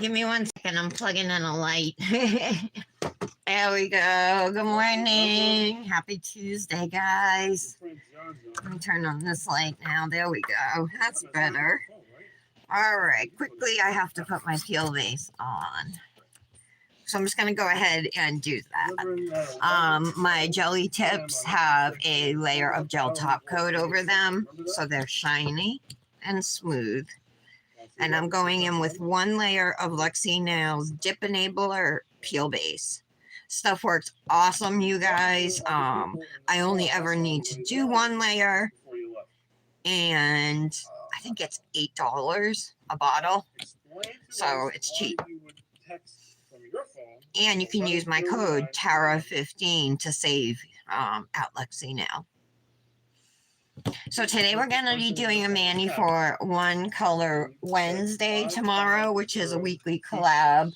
Give me 1 second. I'm plugging in a light. There we go. Good morning. Happy Tuesday, guys. Let me turn on this light now. There we go. That's better. All right. Quickly, I have to put my peel base on. So I'm just going to go ahead and do that. My jelly tips have a layer of gel top coat over them, so they're shiny and smooth. And I'm going in with 1 layer of Luxie Nails Dip Enabler Peel Base. Stuff works awesome, you guys. I only ever need to do 1 layer, and I think it's $8 a bottle, so it's cheap. And you can use my code TARA15 to save at Luxie Nail. So today we're going to be doing a mani for One Color Wednesday tomorrow, which is a weekly collab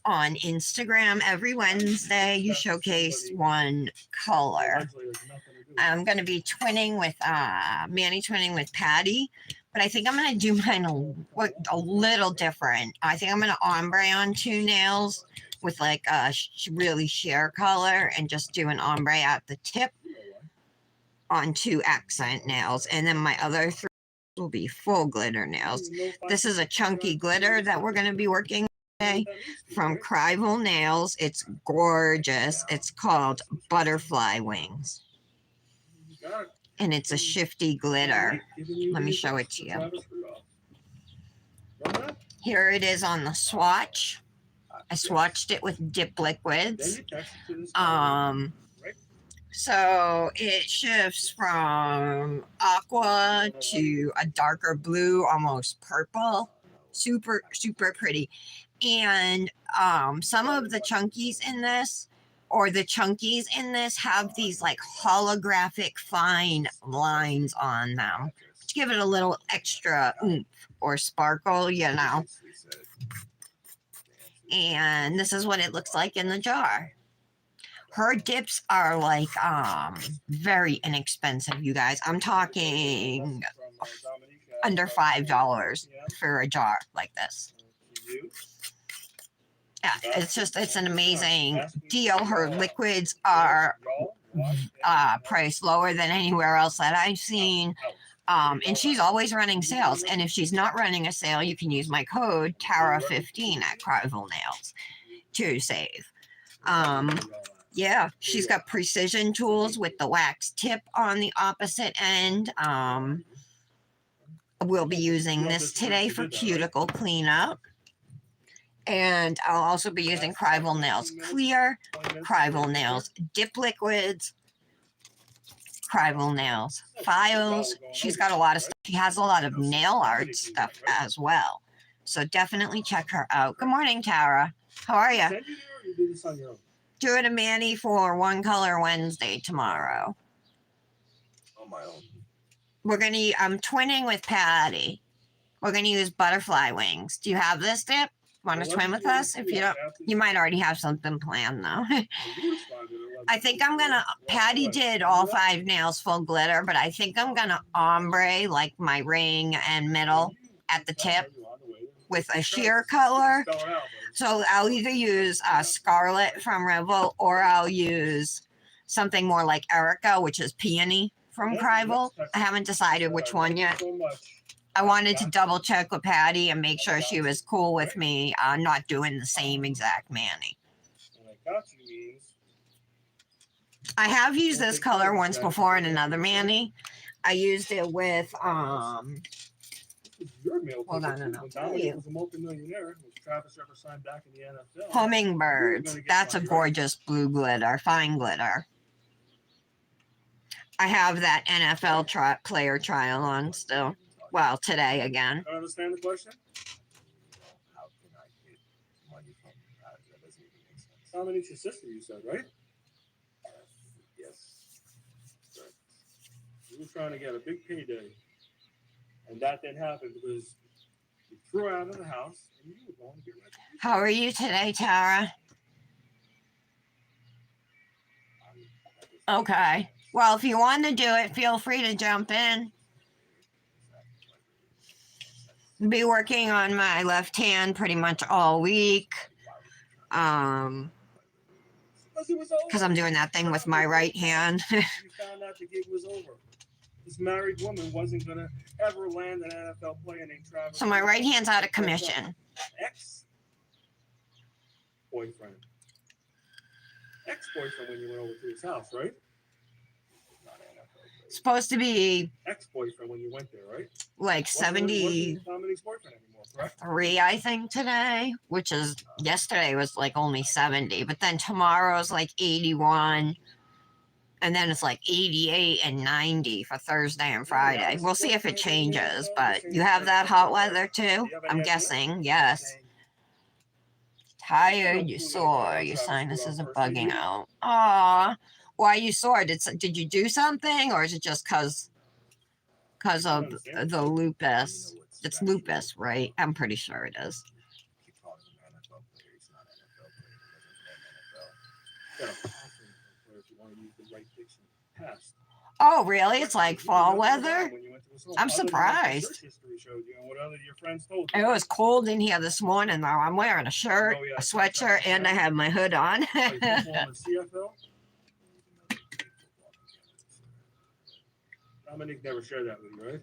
on Instagram. Every Wednesday you showcase one color. I'm going to be twinning with mani twinning with Patty, but I think I'm going to do mine a little different. I think I'm going to ombre on 2 nails with like a really sheer color and just do an ombre at the tip on 2 accent nails, and then my other 3 will be full glitter nails. This is a chunky glitter that we're going to be working today from Krival Nails. It's gorgeous. It's called Butterfly Wings, and it's a shifty glitter. Let me show it to you. Here it is on the swatch. I swatched it with dip liquids. So it shifts from aqua to a darker blue, almost purple. Super, super pretty. And some of the chunkies in this, have these like holographic fine lines on them to give it a little extra oomph or sparkle, you know. And this is what it looks like in the jar. Her dips are like very inexpensive, you guys. I'm talking under $5 for a jar like this. Yeah, it's an amazing deal. Her liquids are priced lower than anywhere else that I've seen. And she's always running sales. And if she's not running a sale, you can use my code TARA15 at Krival Nails to save. Yeah, she's got precision tools with the wax tip on the opposite end. We'll be using this today for cuticle cleanup. And I'll also be using Krival Nails Clear, Krival Nails Dip Liquids, Krival Nails Files. She's got a lot of stuff. She has a lot of nail art stuff as well. So definitely check her out. Good morning, Tara. How are you? Doing a mani for One Color Wednesday tomorrow. On my own. I'm twinning with Patty. We're gonna use butterfly wings. Do you have this dip? Want to twin with us? If you don't, you might already have something planned though. I think Patty did all 5 nails full glitter, but I think I'm gonna ombre like my ring and middle at the tip with a sheer color. So I'll either use Scarlet from Revel, or I'll use something more like Erica, which is Peony from Krival. I haven't decided which one yet. I wanted to double check with Patty and make sure she was cool with me not doing the same exact mani. I have used this color once before in another mani. I used it with hold on, and I'll tell you. Hummingbirds. That's a gorgeous blue glitter, fine glitter. I have that NFL player trial on still. Well, today again. I understand the question. How can I get money from that? That doesn't even make sense. Dominate's your sister, you said, right? Yes. Right. You were trying to get a big payday, and that didn't happen because you threw her out of the house and you were going to get retribution. How are you today, Tara? Okay. Well, if you want to do it, feel free to jump in. Be working on my left hand pretty much all week. Because I'm doing that thing with my right hand. You found out the gig was over. This married woman wasn't gonna ever land an NFL player named Travis. So my right hand's out of commission. Ex-boyfriend. Ex-boyfriend when you went over to his house, right? Not NFL player. Supposed to be Ex-boyfriend when you went there, right? like 73, Dominic's boyfriend anymore, correct? I think, today, which is yesterday was like only 70, but then tomorrow's like 81. And then it's like 88 and 90 for Thursday and Friday. We'll see if it changes, but you have that hot weather too? I'm guessing, yes. Tired, you sore, your sinus isn't bugging out. Aw, why are you sore? Did you do something, or is it just cause of the lupus? It's lupus, right? I'm pretty sure it is. Oh, really? It's like fall weather? I'm surprised. It was cold in here this morning, though. I'm wearing a shirt, a sweatshirt, and I have my hood on. Dominic never shared that with you, right?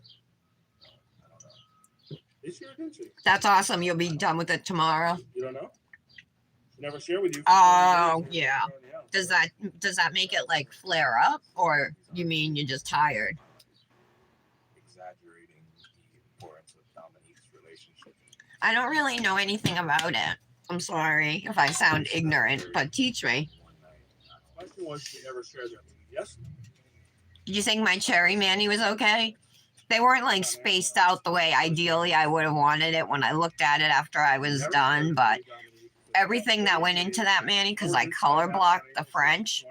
I don't know. This year, didn't she? That's awesome. You'll be done with it tomorrow. You don't know? She never shared with you. Oh, yeah. Does that make it like flare up, or you mean you're just tired? Exaggerating the importance of Dominique's relationship. I don't really know anything about it. I'm sorry if I sound ignorant, but teach me. The question was, she ever shared that with you? Yes? Did you think my cherry Manny was okay? They weren't like spaced out the way ideally I would have wanted it when I looked at it after I was done, but everything that went into that Manny, because I color blocked the French,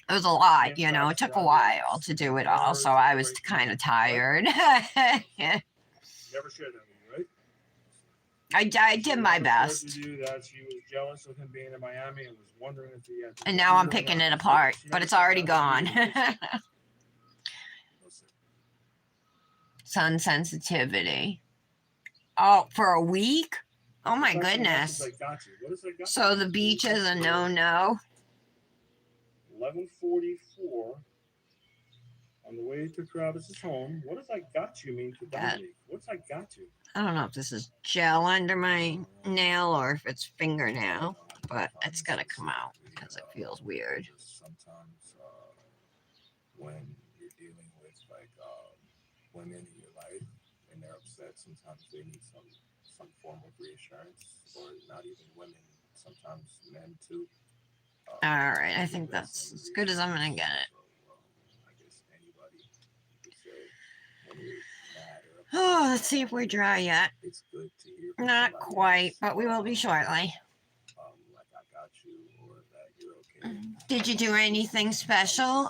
it was a lot, you know. It took a while to do it all, so I was kind of tired. Never shared that with you, right? I did my best. That she was jealous of him being in Miami and was wondering if he had. And now I'm picking it apart, but it's already gone. Sun sensitivity. Oh, for a week? Oh my goodness. So the beach is a no-no. 11:44 on the way to Travis's home. What does I got you mean to Dominique? What's I got you? I don't know if this is gel under my nail or if it's fingernail, but it's gonna come out because it feels weird. Sometimes when you're dealing with like women in your life and they're upset, sometimes they need some form of reassurance, or not even women, sometimes men too. All right, I think that's as good as I'm gonna get it. I guess anybody could say when you're mad or Oh, let's see if we're dry yet. it's good to hear. Not quite, but we will be shortly. Like I got you, or that you're okay. Did you do anything special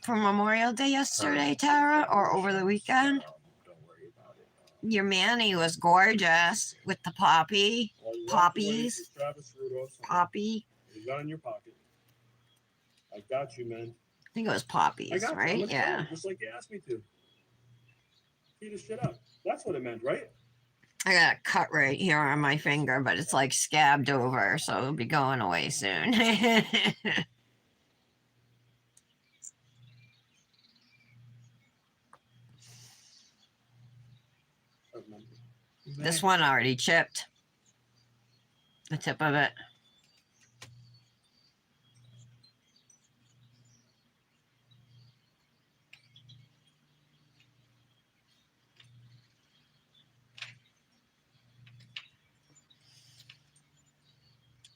for Memorial Day yesterday, Tara, or over the weekend? Don't worry about it. Your Manny was gorgeous with the poppies. Travis Rudolph. Poppy. You got in your pocket. I got you, man. I think it was I poppies, got you. right? Let's Yeah. go, just like you asked me to. Feed this shit up. That's what it meant, right? I got a cut right here on my finger, but it's like scabbed over, so it'll be going away soon. This one already chipped. The tip of it.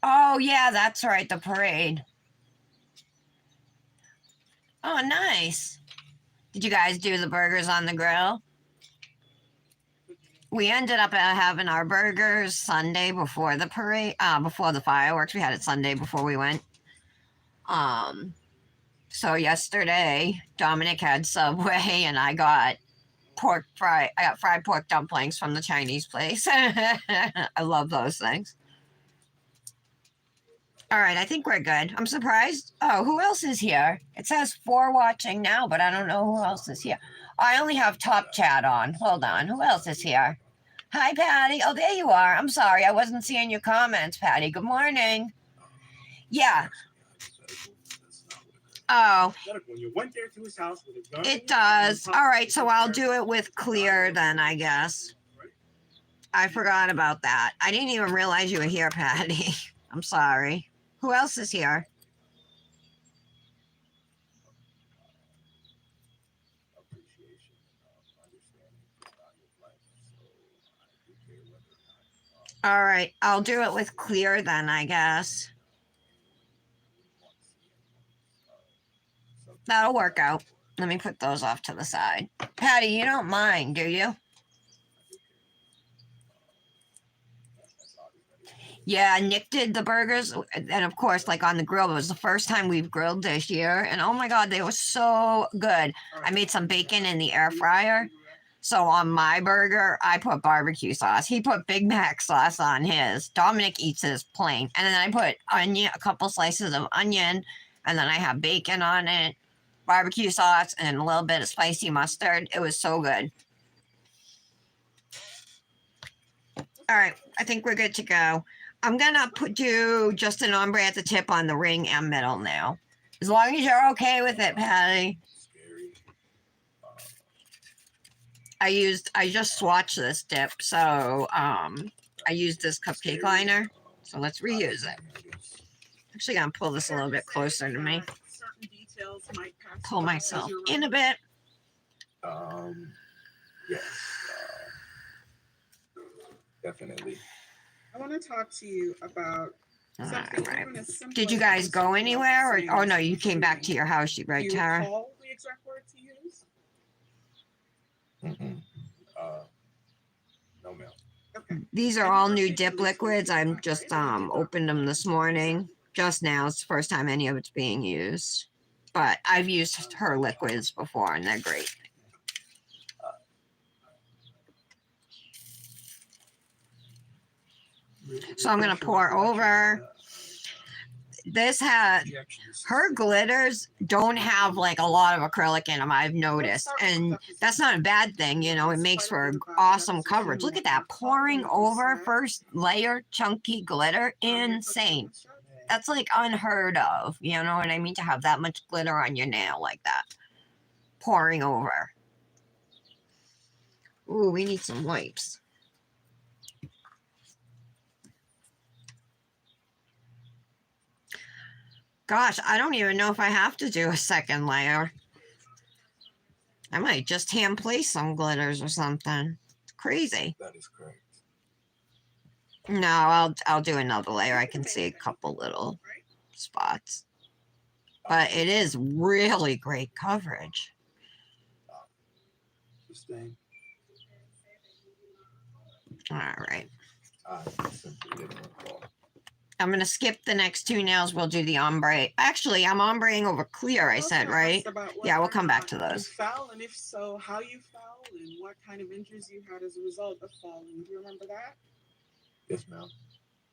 Oh, yeah, that's right, the parade. Oh, nice. Did you guys do the burgers on the grill? We ended up having our burgers Sunday before the parade, before the fireworks. We had it Sunday before we went. So yesterday, Dominic had Subway, and I got I got fried pork dumplings from the Chinese place. I love those things. All right, I think we're good. I'm surprised. Oh, who else is here? It says 4 watching now, but I don't know who else is here. I only have top chat on. Hold on. Who else is here? Hi, Patty. Oh, there you are. I'm sorry. I wasn't seeing your comments, Patty. Good morning. Yeah. Oh, When you went there to his house with a gun, it does. All right, so I'll do it with clear then, I guess. I forgot about that. I didn't even realize you were here, Patty. I'm sorry. Who else is here? appreciation and understanding the value of life. So I do care whether or not All right, I'll do it with clear then, I guess. anyone wants to see anyone. That'll work out. Let me put those off to the side. Patty, you don't mind, do you? Yeah, Nick did the burgers, and of course, like on the grill, it was the first time we've grilled this year, and oh my god, they were so good. I made some bacon in the air fryer, so on my burger, I put barbecue sauce. He put Big Mac sauce on his. Dominic eats his plain, and then I put onion, a couple slices of onion, and then I have bacon on it, barbecue sauce, and a little bit of spicy mustard. It was so good. All right, I think we're good to go. I'm gonna do just an ombre at the tip on the ring and middle now. As long as you're okay with it, Patty. Scary. I just swatched this dip, so I used this cupcake liner. So let's reuse it. Actually gonna pull this a little bit closer to me. Pull myself in a bit. Yes. Definitely. I want to talk to you about something All right. even as simple Did you as guys just go anywhere? Or, saying oh no, you came back to your house, right, Do you Tara? recall the exact word to use? Mm-mm. No, ma'am. Okay. These are all new dip liquids. I'm just opened them this morning. Just now, it's the first time any of it's being used. But I've used her liquids before and they're great. So I'm gonna pour over. This had her glitters don't have like a lot of acrylic in them, I've noticed, and that's not a bad thing, you know. It makes for awesome coverage. Look at that, pouring over first layer chunky glitter, insane. That's like unheard of, you know what I mean, to have that much glitter on your nail like that, pouring over. Ooh, we need some wipes. Gosh, I don't even know if I have to do a second layer. I might just hand place some glitters or something. It's crazy. That is correct. No, I'll do another layer. I can see a couple little spots. But it is really great coverage. Sustain. All right. I simply didn't recall. I'm going to skip the next two nails. We'll do the ombre. Actually, I'm ombreing over clear, I said, right? Yeah, we'll come back to those. You fell, and if so, how you fell, and what kind of injuries you had as a result of falling. Do you remember that? Yes, ma'am.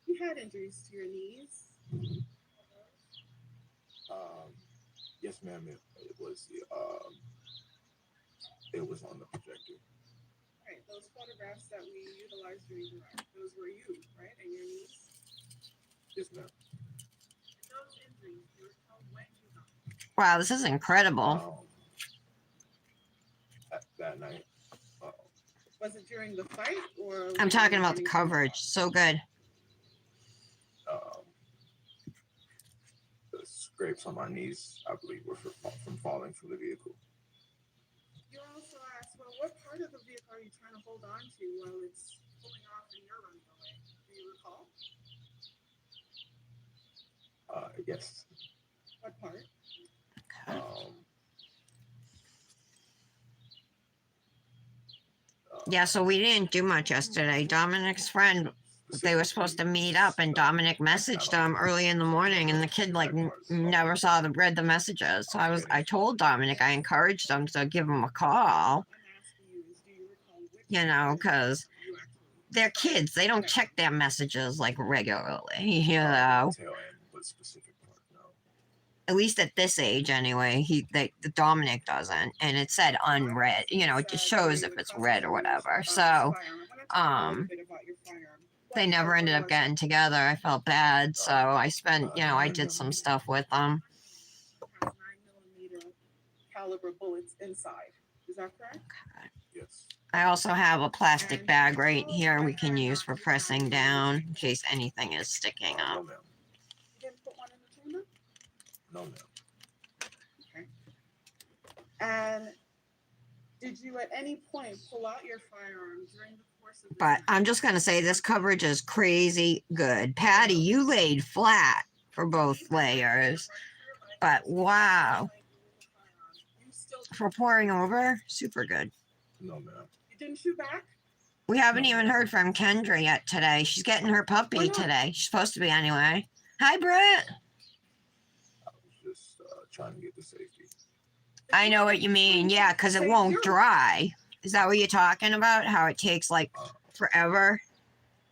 You had injuries to your knees. Mm-hmm. Yes, ma'am. It was on the projector. Right. Those photographs that we utilized during the ride, those were you, right? And your knees. Yes, ma'am. Those injuries, you were told when you got. Wow, this is incredible. That night. Was it during the fight or? I'm talking about the coverage. So good. The scrapes on my knees, I believe, were from falling from the vehicle. You also asked, well, what part of the vehicle are you trying to hold on to while it's pulling off and you're running away? Do you recall? Yes. What part? Yeah, so we didn't do much yesterday. Dominic's friend, they were supposed to meet up, and Dominic messaged them early in the morning, and the kid like never read the messages. So I told Dominic, I encouraged him to give him a call, you know, because they're kids. They don't check their messages like regularly, you know. At least at this age, anyway. The Dominic doesn't, and it said unread. You know, it just shows if it's red or whatever. So, they never ended up getting together. I felt bad, so I spent, you know, I did some stuff with them. 9mm caliber bullets inside. Is that correct? Okay. Yes. I also have a plastic bag right here we can use for pressing down in case anything is sticking No, up. ma'am. You didn't put one in the chamber? No, ma'am. Okay. And did you at any point pull out your firearm during the course of the But night? I'm just going to say this coverage is crazy good. Patty, you laid flat for both layers. But wow. For pouring over, super good. No, ma'am. You didn't shoot back? We haven't even heard from Kendra yet today. She's getting her puppy today. She's supposed to be anyway. Hi, Britt. I was just trying to get to safety. I know what you mean. Yeah, because it won't dry. Is that what you're talking about? How it takes like forever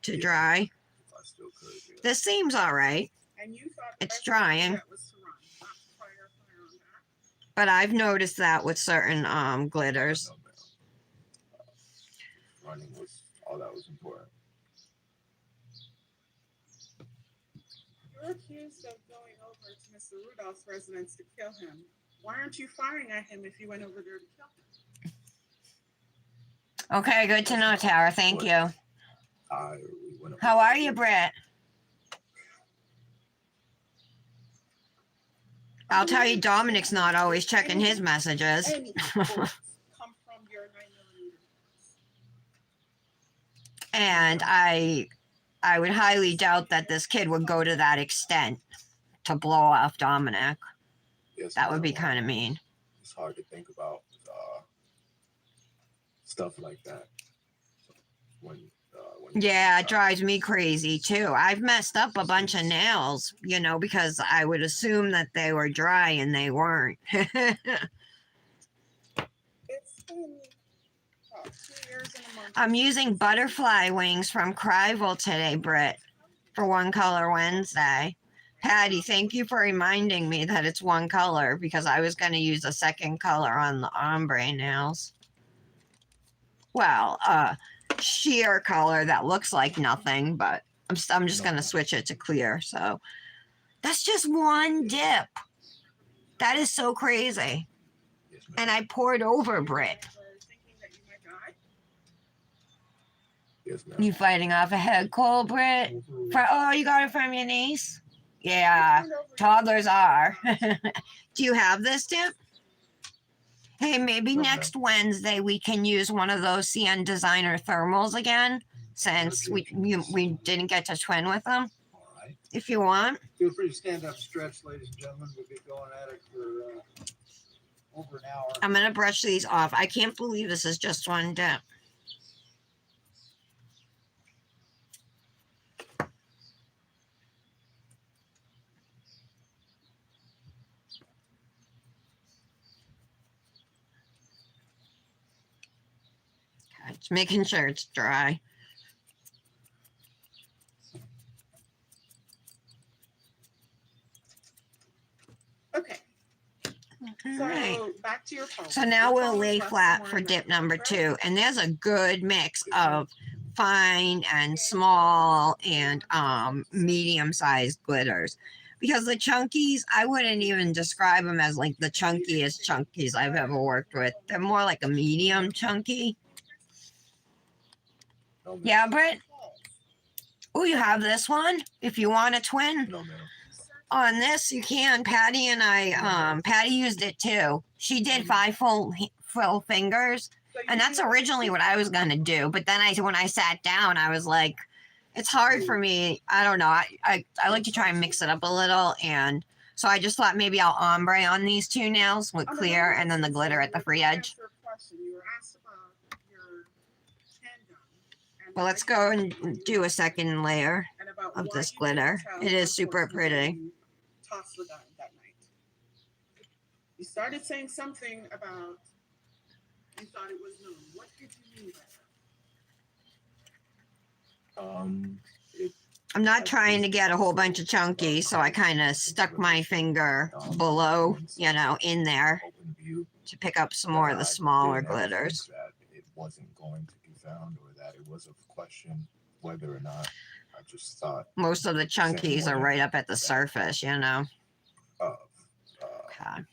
to dry? If I still could, yeah. This seems all right. And you thought It's the best way to do drying. that was to run, not to fire your firearm back? But I've noticed that with certain glitters. No, ma'am. Running was all that was important. You're accused of going over to Mr. Rudolph's residence to kill him. Why aren't you firing at him if you went over there to kill him? Okay, good to know, Tara. Thank you. How are you, Britt? I'll tell you, Dominic's not always checking his messages. Any bullets come from your 9mm. And I would highly doubt that this kid would go to that extent to blow off Dominic. Yes, That would be ma'am. kind of mean. It's hard to think about stuff like that. So when Yeah, it drives me crazy too. I've messed up a bunch of nails, you know, because I would assume that they were dry and they weren't. It's been about 2 years and a month. I'm using butterfly wings from Krival today, Britt, for One Color Wednesday. Patty, thank you for reminding me that it's one color because I was going to use a second color on the ombre nails. Well, sheer color that looks like nothing, but I'm just going to switch it to clear. So that's just one dip. That is so crazy. Yes, ma'am. And I poured over Britt. Thinking that you might die? Yes, ma'am. You fighting off a head cold, Britt? Oh, you got it from your niece? Yeah, toddlers are. Do you have this dip? Hey, maybe next Wednesday we can use one of those CN Designer thermals again, since we didn't get to twin with them. All right. If you want. Feel free to stand up and stretch, ladies and gentlemen. We'll be going at it for over an hour. I'm going to brush these off. I can't believe this is just one dip. Okay, just making sure it's dry. Okay. All right. So back to your phone. So now What we'll color lay is left flat more for in dip that number color? 2. And there's a good mix of fine and small and medium-sized glitters. Because the chunkies, I wouldn't even describe them as like the chunkiest chunkies I've ever worked with. They're more like a medium chunky. No, ma'am. Yeah, Britt? Oh, you have this one? If you want a twin? No, ma'am. On this, you can. Patty and I, Patty used it too. She did 5 full fingers. So you And that's do- originally what I was going to do. But then when I sat down, I was like, it's hard for me. I don't know. I like to try and mix it up a little. And so I just thought maybe I'll ombre on these 2 nails with clear and then the glitter at the free edge. You were asked about your handgun and Well, let's why go you and do a second layer and about of why this you glitter. didn't tell It is law super enforcement pretty. that you tossed the gun that night. You started saying something about you thought it was known. What did you mean by that? I'm not trying to get a whole bunch of chunky, so I kind of stuck my finger below, you know, in there Open view. to pick up some more of the smaller Didn't ever think glitters. that it wasn't going to be found, or that it was a question whether or not. I just thought Most of the chunkies are right up at the surface, you know. of Okay.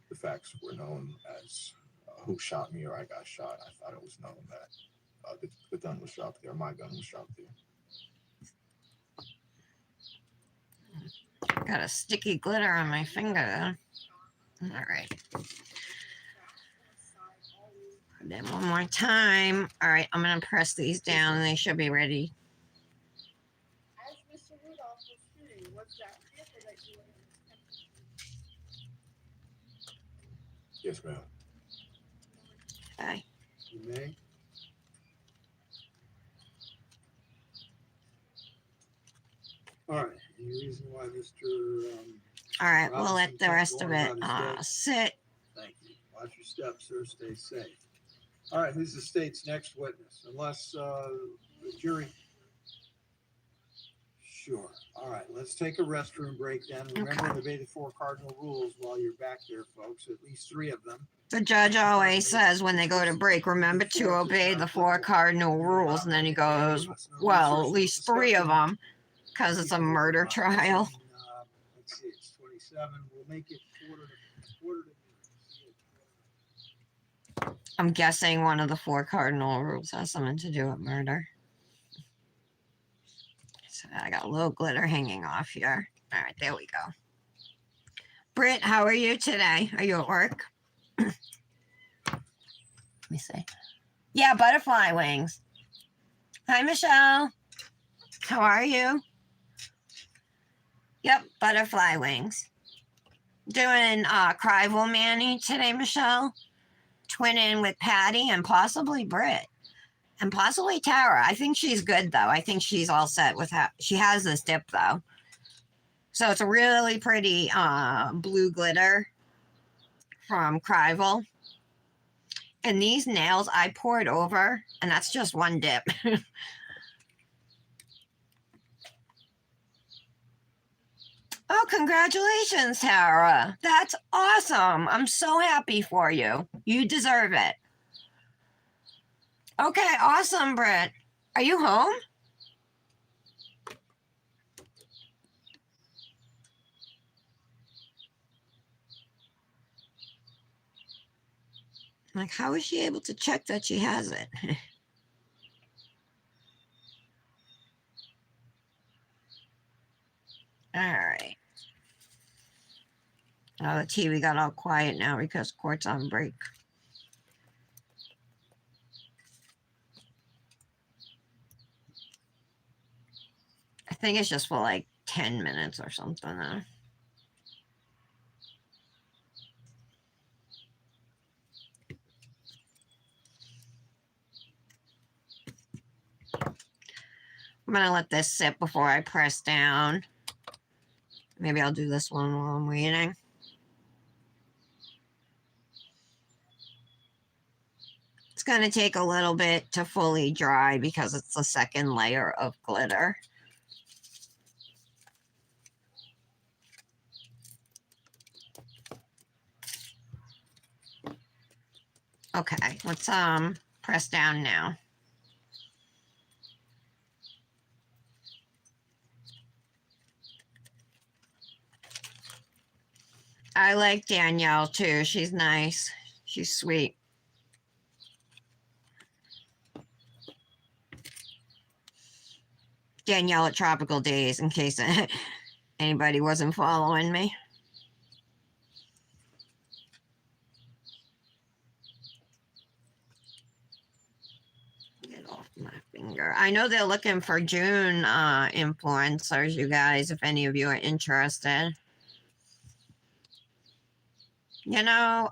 the facts were known as who shot me or I got shot. I thought it was known that the gun was dropped there, my gun was dropped there. Got a sticky glitter on my finger. All right. Then one more time. All right, I'm gonna press these down and they should be ready. As Mr. Rudolph was shooting, was that vehicle that you were in? Yes, ma'am. Okay. You may. All right. Any reason why Mr. All right, we'll let the rest of it sit. Thank you. Watch your steps, sir. Stay safe. All right. Who's the state's next witness? Unless the jury. Sure. All right. Let's take a restroom break then. Remember to obey the 4 cardinal rules while you're back there, folks. At least 3 of them. The judge always says when they go to break, remember to obey the 4 cardinal rules. And then he goes, well, at least 3 of them, because it's a murder trial. Let's see. It's 27. We'll make it quarter to. I'm guessing one of the 4 cardinal rules has something to do with murder. So I got a little glitter hanging off here. All right, there we go. Britt, how are you today? Are you at work? Let me see. Yeah, butterfly wings. Hi, Michelle. How are you? Yep, butterfly wings. Doing Krival Manny today, Michelle. Twinning with Patty and possibly Britt. And possibly Tara. I think she's good, though. I think she's all set with that. She has this dip, though. So it's a really pretty blue glitter from Krival. And these nails I poured over, and that's just one dip. Oh, congratulations, Tara. That's awesome. I'm so happy for you. You deserve it. Okay, awesome, Britt. Are you home? Like, how is she able to check that she has it? All right. Oh, the TV got all quiet now because court's on break. I think it's just for like 10 minutes or something though. I'm gonna let this sit before I press down. Maybe I'll do this one while I'm waiting. It's gonna take a little bit to fully dry because it's the second layer of glitter. Okay, let's press down now. I like Danielle too. She's nice. She's sweet. Danielle at Tropical Days, in case anybody wasn't following me. Get off my finger. I know they're looking for June influencers, you guys, if any of you are interested. You know,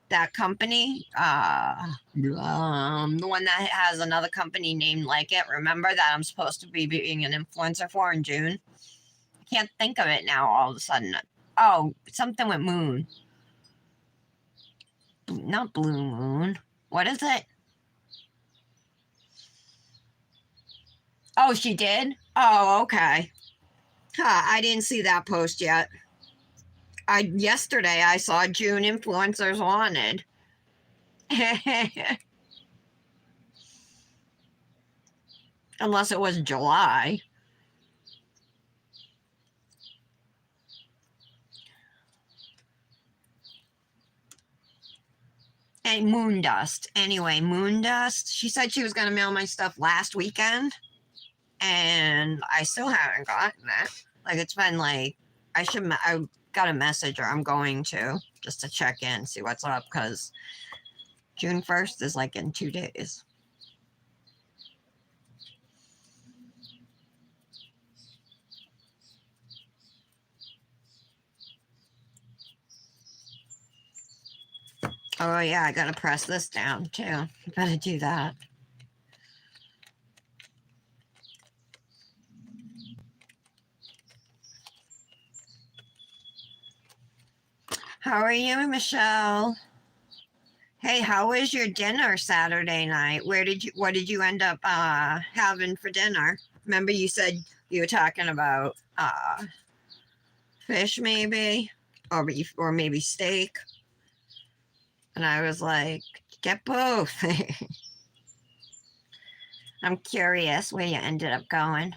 that company, the one that has another company named like it, remember that I'm supposed to be being an influencer for in June? I can't think of it now all of a sudden. Oh, something with moon. Not blue moon. What is it? Oh, she did? Oh, okay. Huh, I didn't see that post yet. Yesterday I saw June influencers wanted. Unless it was July. And moon dust. Anyway, moon dust. She said she was going to mail my stuff last weekend, and I still haven't gotten it. Like, it's been like, I got a message, or I'm going to, just to check in, see what's up, because June 1st is like in 2 days. Oh, yeah, I got to press this down, too. I better do that. How are you, Michelle? Hey, how was your dinner Saturday night? What did you end up having for dinner? Remember you said you were talking about fish maybe, or beef, or maybe steak. And I was like, get both. I'm curious where you ended up going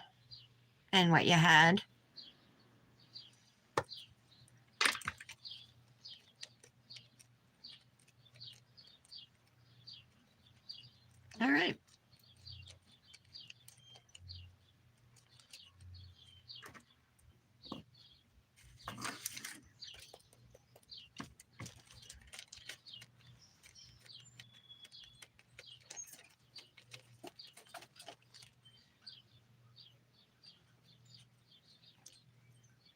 and what you had. All right.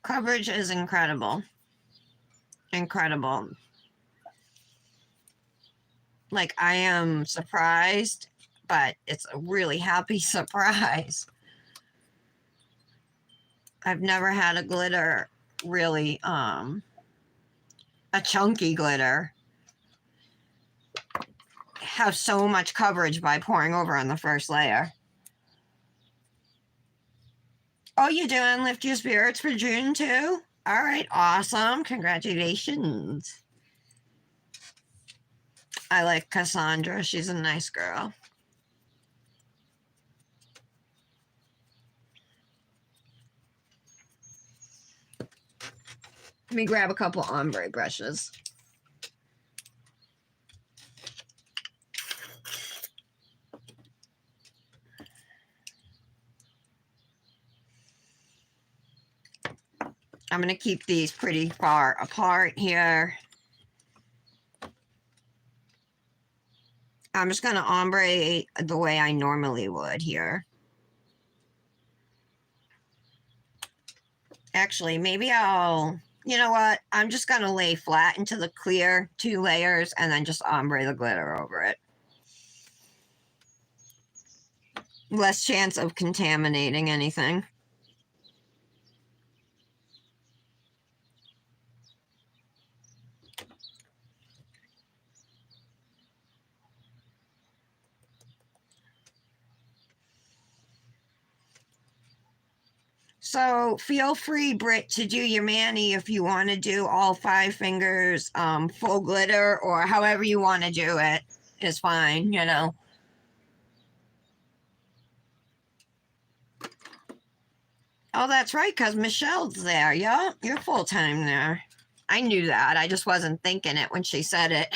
Coverage is incredible. Incredible. Like, I am surprised, but it's a really happy surprise. I've never had a glitter really, a chunky glitter have so much coverage by pouring over on the first layer. Oh, you doing Lift Your Spirits for June too? All right, awesome. Congratulations. I like Cassandra. She's a nice girl. Let me grab a couple ombre brushes. I'm going to keep these pretty far apart here. I'm just going to ombre the way I normally would here. Actually, maybe you know what? I'm just going to lay flat into the clear 2 layers and then just ombre the glitter over it. Less chance of contaminating anything. So feel free, Britt, to do your mani if you want to do all 5 fingers full glitter, or however you want to do it is fine, you know. Oh, that's right, because Michelle's there. Yeah, you're full-time there. I knew that. I just wasn't thinking it when she said it.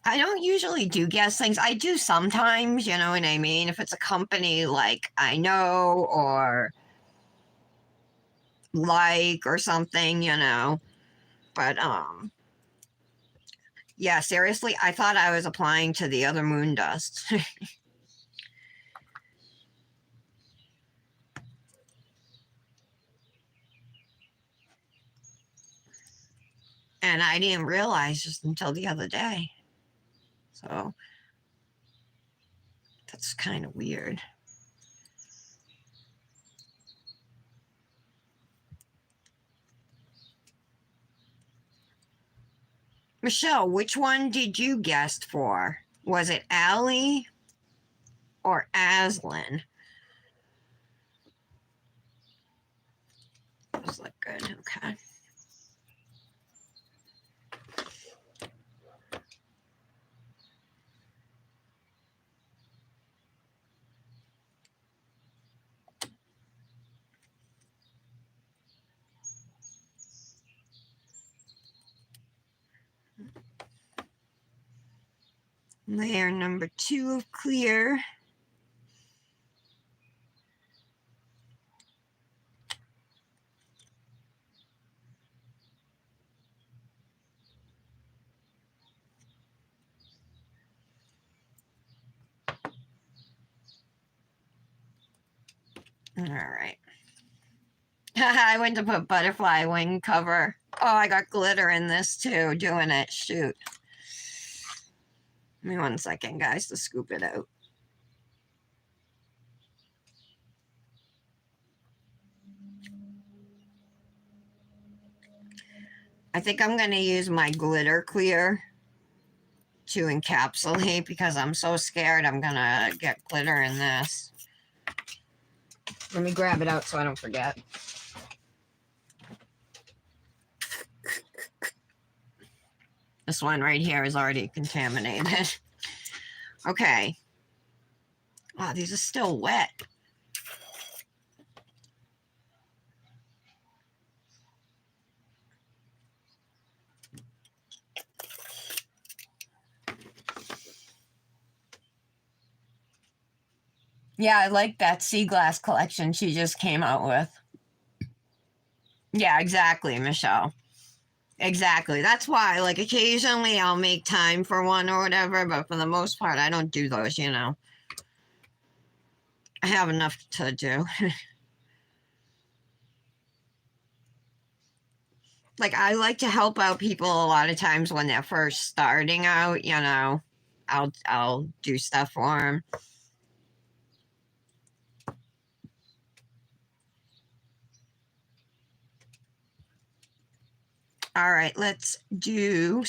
I don't usually do guest things. I do sometimes, you know what I mean? If it's a company like I know or like or something, you know. But yeah, seriously, I thought I was applying to the other moon dust. And I didn't realize just until the other day. So that's kind of weird. Michelle, which one did you guest for? Was it Allie or Aslan. Those look good. Okay. Layer number 2 of clear. All right. I went to put butterfly wing cover. Oh, I got glitter in this too, doing it. Shoot. Give me 1 second, guys, to scoop it out. I think I'm going to use my glitter clear to encapsulate because I'm so scared I'm going to get glitter in this. Let me grab it out so I don't forget. This one right here is already contaminated. Okay. Wow, these are still wet. Yeah, I like that sea glass collection she just came out with. Yeah, exactly, Michelle. Exactly. That's why, like, occasionally I'll make time for one or whatever, but for the most part, I don't do those, you know. I have enough to do. Like, I like to help out people a lot of times when they're first starting out, you know. I'll do stuff for them. All right, let's do,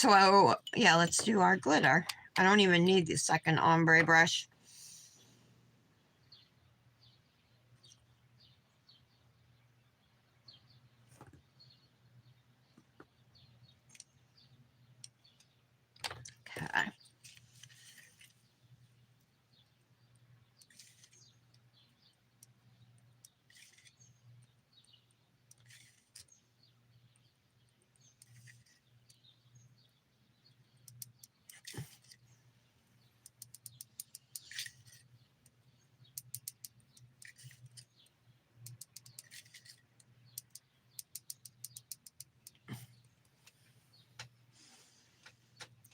yeah, let's do our glitter. I don't even need the second ombre brush. Okay.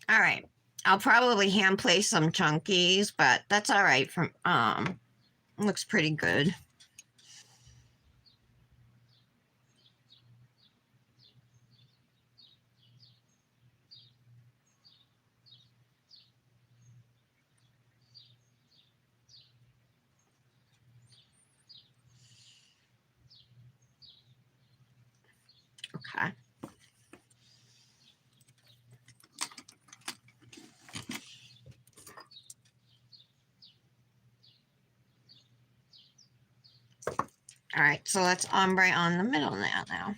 All right. I'll probably hand place some chunkies, but that's all right. Looks pretty good. Okay. All right, so let's ombre on the middle now.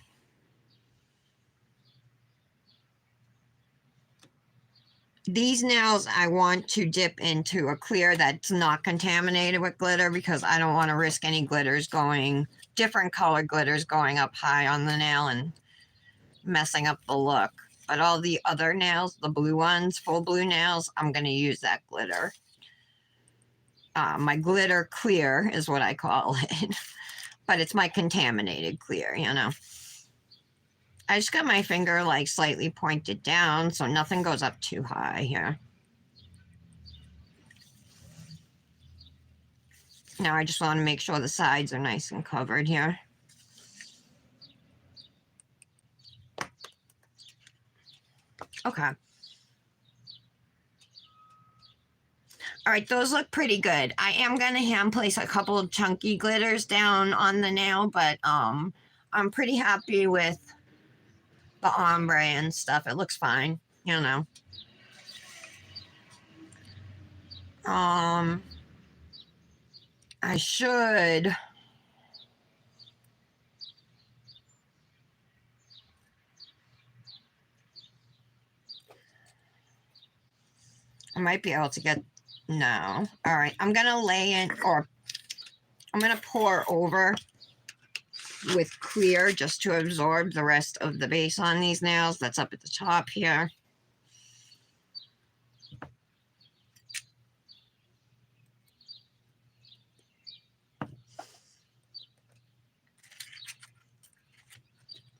These nails I want to dip into a clear that's not contaminated with glitter because I don't want to risk any different color glitters going up high on the nail and messing up the look. But all the other nails, the blue ones, full blue nails, I'm going to use that glitter. My glitter clear is what I call it. But it's my contaminated clear, you know. I just got my finger like slightly pointed down so nothing goes up too high here. Now I just want to make sure the sides are nice and covered here. Okay. All right, those look pretty good. I am going to hand place a couple of chunky glitters down on the nail, but I'm pretty happy with the ombre and stuff. It looks fine, you know. I should. I might be able to get, no. All right, I'm going to lay it, or I'm going to pour over with clear just to absorb the rest of the base on these nails that's up at the top here.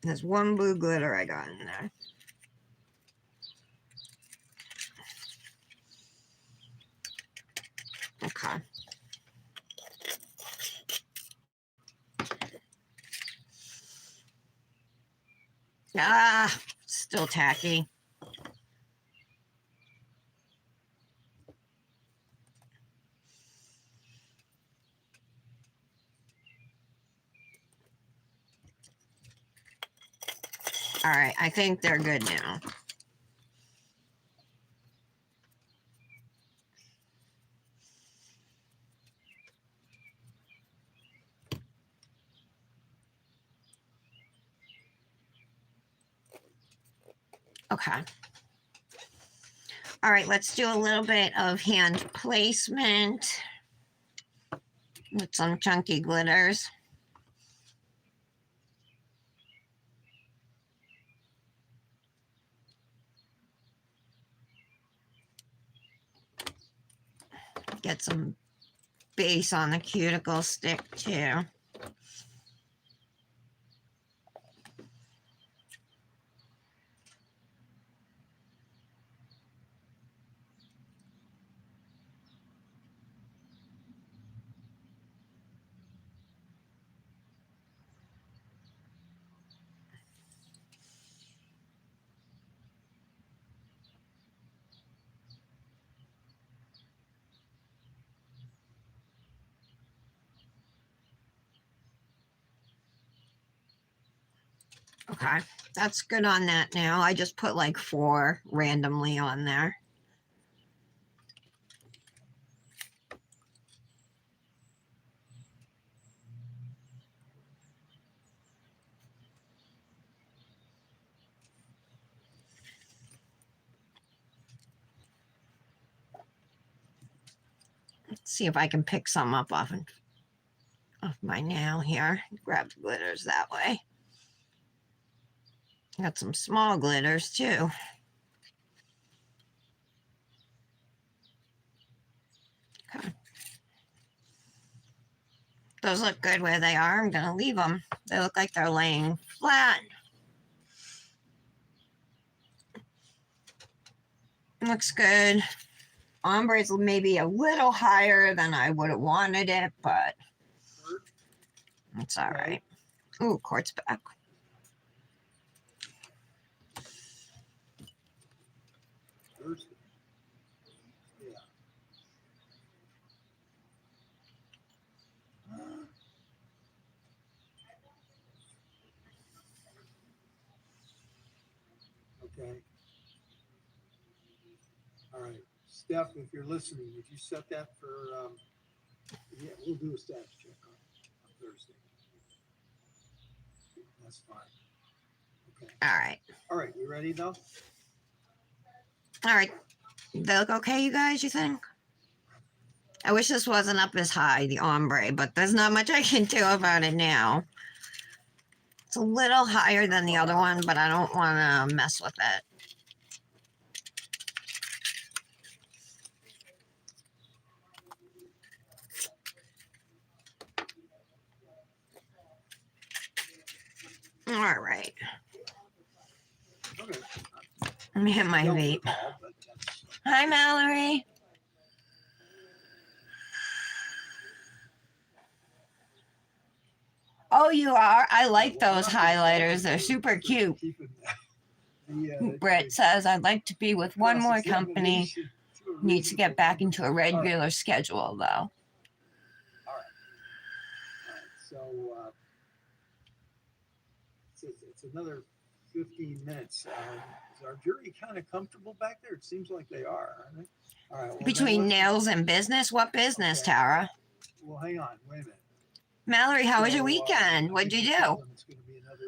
There's one blue glitter I got in there. Okay. Ah, still tacky. All right, I think they're good now. Okay. All right, let's do a little bit of hand placement with some chunky glitters. Get some base on the cuticle stick too. Okay, that's good on that now. I just put like 4 randomly on there. Let's see if I can pick some up off my nail here. Grab the glitters that way. Got some small glitters too. Okay. Those look good where they are. I'm gonna leave them. They look like they're laying flat. Looks good. Ombre's maybe a little higher than I would have wanted it, but it's all right. Ooh, quartz back. Yeah. Okay. All right. Steph, if you're listening, would you set that for, yeah, we'll do a status check on Thursday. That's fine. Okay. All right. All right. You ready though? All right. They look okay, you guys, you think? I wish this wasn't up as high, the ombre, but there's not much I can do about it now. It's a little higher than the other one, but I don't want to mess with it. All right. Okay. Let me hit my Don't vape. recall, but that's- Hi, Mallory. Oh, you are? I like those highlighters. They're super cute. Keeping the, Brett says, I'd like to be with one more company. cross-examination to a Need to get reasonable back into a number. All right. regular schedule, though. All right. So it's another 15 minutes. Is our jury kind of comfortable back there? It seems like they are, aren't they? All right. Well, then Between let's- nails and business? What business, Okay. Tara? well, hang on, wait a minute. Mallory, how was your So, weekend? What'd you tell do? them it's gonna be another,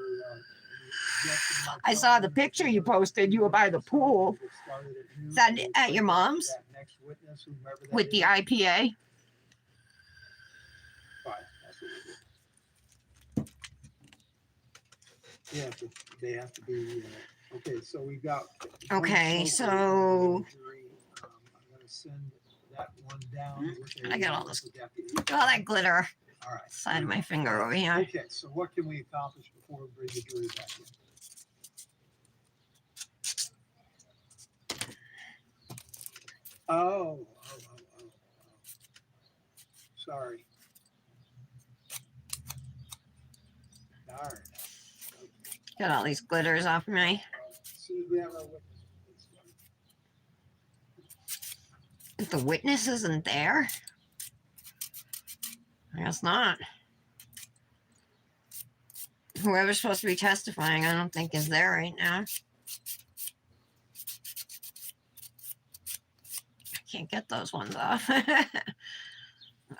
injection in my I saw the phone, picture you whatever. posted. You were by the pool. It started at noon. Is that We'll at your bring mom's? that next witness, whomever that With the is. IPA? Fine, that's what we'll do. Yeah, but they have to be, okay, so we got. one Okay, smoker so- and jury. I'm gonna send that one down with I got all with this- the deputy. Look at all that glitter. All right. Side of my finger over here. Okay, so what can we accomplish before we bring the jury back in? Oh. Sorry. Darn. Got all these glitters off me. As soon as we have our witness. If the witness isn't there? I guess not. Whoever's supposed to be testifying, I don't think is there right now. I can't get those ones off. All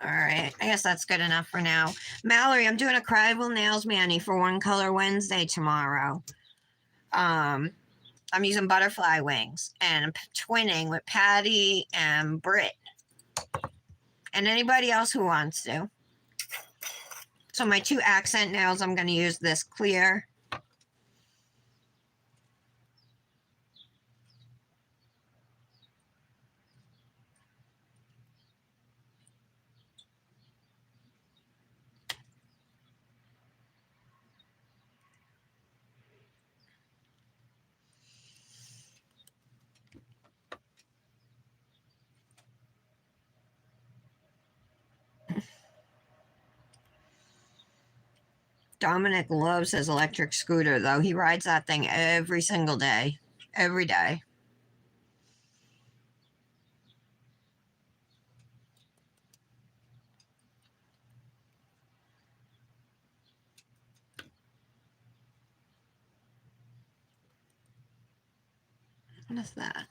right, I guess that's good enough for now. Mallory, I'm doing a Krival Nails Mani for One Color Wednesday tomorrow. I'm using butterfly wings and I'm twinning with Patty and Britt. And anybody else who wants to. So my 2 accent nails, I'm going to use this clear. Dominic loves his electric scooter, though. He rides that thing every single day. Every day. What is that?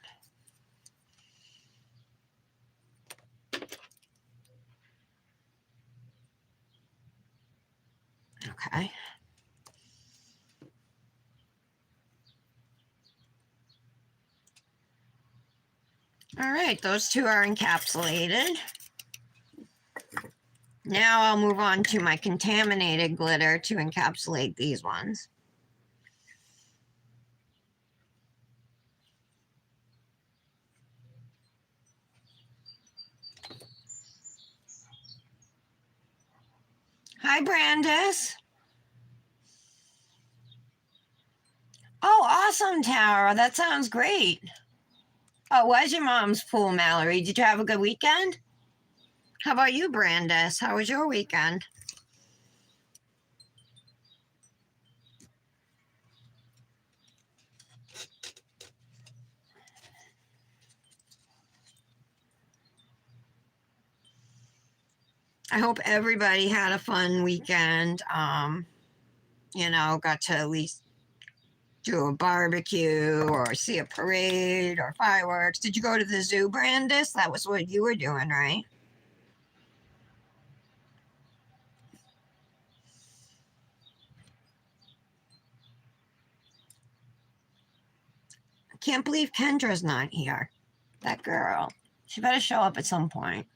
Okay. All right, those 2 are encapsulated. Now I'll move on to my contaminated glitter to encapsulate these ones. Hi, Brandis. Oh, awesome, Tara. That sounds great. Oh, was your mom's pool, Mallory? Did you have a good weekend? How about you, Brandis? How was your weekend? I hope everybody had a fun weekend. You know, got to at least do a barbecue or see a parade or fireworks. Did you go to the zoo, Brandis? That was what you were doing, right? I can't believe Kendra's not here. That girl. She better show up at some point.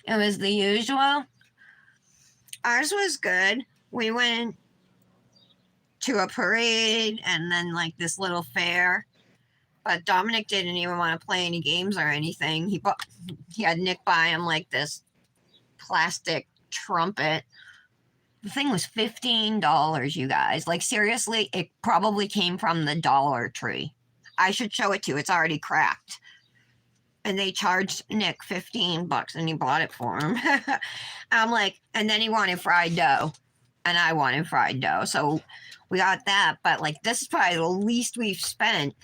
It was the usual. Ours was good. We went to a parade and then like this little fair. But Dominic didn't even want to play any games or anything. He had Nick buy him like this plastic trumpet. The thing was $15, you guys. Like seriously, it probably came from the Dollar Tree. I should show it to you. It's already cracked. And they charged Nick $15 and he bought it for him. I'm like, and then he wanted fried dough. And I wanted fried dough. So we got that. But like this is probably the least we've spent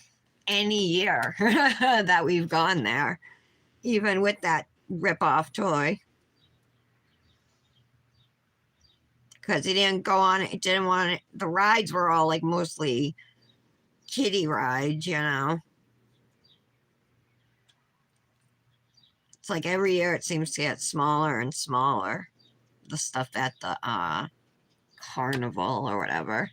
any year that we've gone there. Even with that rip-off toy. Because he didn't go on it, didn't want it. The rides were all like mostly kiddie rides, you know. It's like every year it seems to get smaller and smaller. The stuff at the carnival or whatever.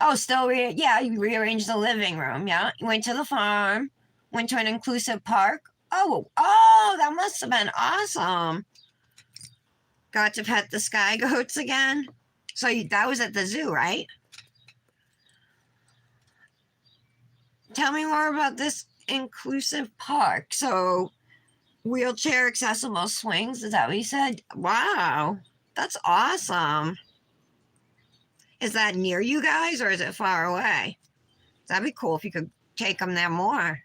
Oh, still, yeah, you rearranged the living room. Yeah, you went to the farm, went to an inclusive park. Oh, that must have been awesome. Got to pet the sky goats again. So that was at the zoo, right? Tell me more about this inclusive park. So, wheelchair accessible swings, is that what you said? Wow, that's awesome. Is that near you guys or is it far away? That'd be cool if you could take them there more.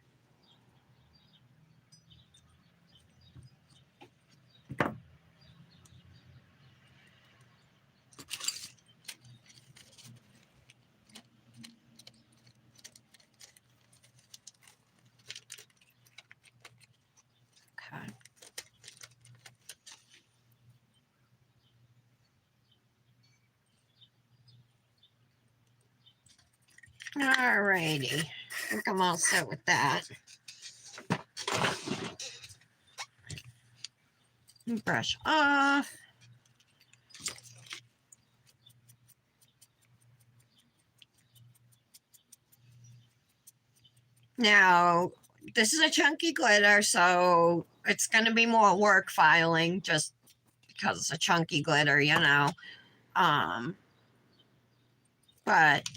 Okay. Alrighty. I think I'm all set with that. Brush off. Now, this is a chunky glitter, so it's going to be more work filing just because it's a chunky glitter, you know. But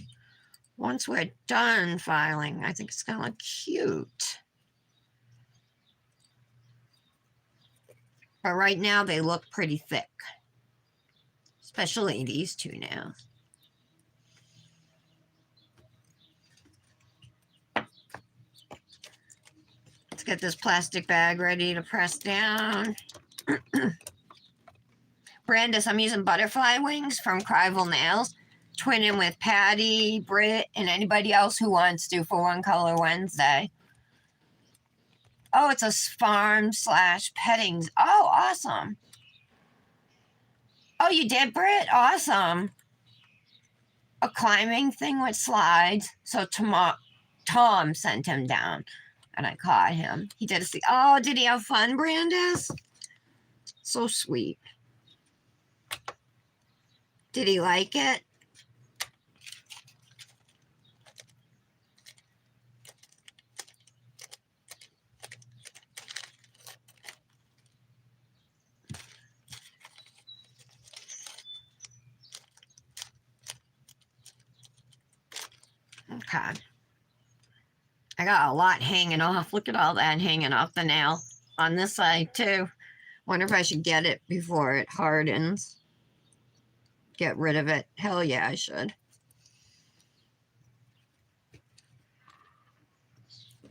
once we're done filing, I think it's going to look cute. But right now, they look pretty thick. Especially these two now. Let's get this plastic bag ready to press down. Brandis, I'm using butterfly wings from Krival Nails. Twinning with Patty, Britt, and anybody else who wants to for One Color Wednesday. Oh, it's a farm / petting. Oh, awesome. Oh, you did, Britt? Awesome. A climbing thing with slides. So Tom sent him down. And I caught him. He did oh, did he have fun, Brandis? So sweet. Did he like it? Okay. I got a lot hanging off. Look at all that hanging off the nail on this side too. Wonder if I should get it before it hardens. Get rid of it. Hell yeah, I should.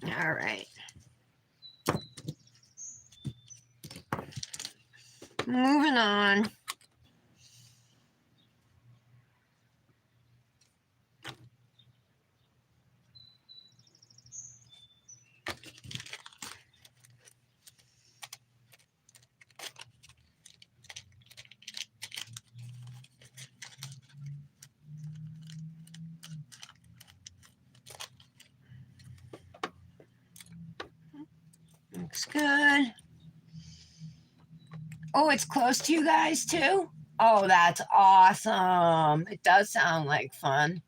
All right. Moving on. Looks good. Oh, it's close to you guys too? Oh, that's awesome. It does sound like fun.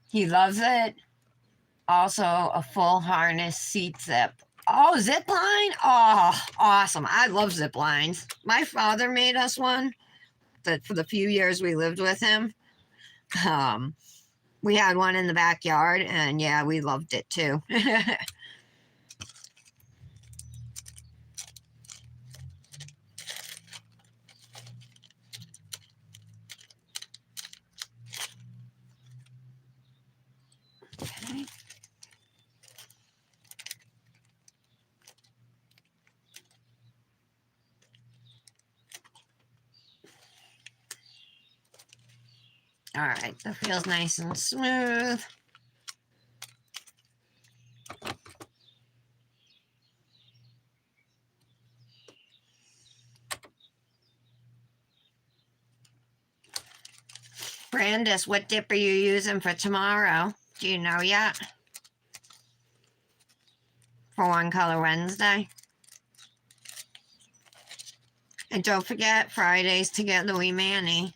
He loves it. Also, a full harness seat zip. Oh, zip line? Oh, awesome. I love zip lines. My father made us one that for the few years we lived with him. We had one in the backyard, and yeah, we loved it too. Okay. All right, that feels nice and smooth. Brandis, what dip are you using for tomorrow? Do you know yet? For One Color Wednesday? And don't forget Fridays to get Louis Manny.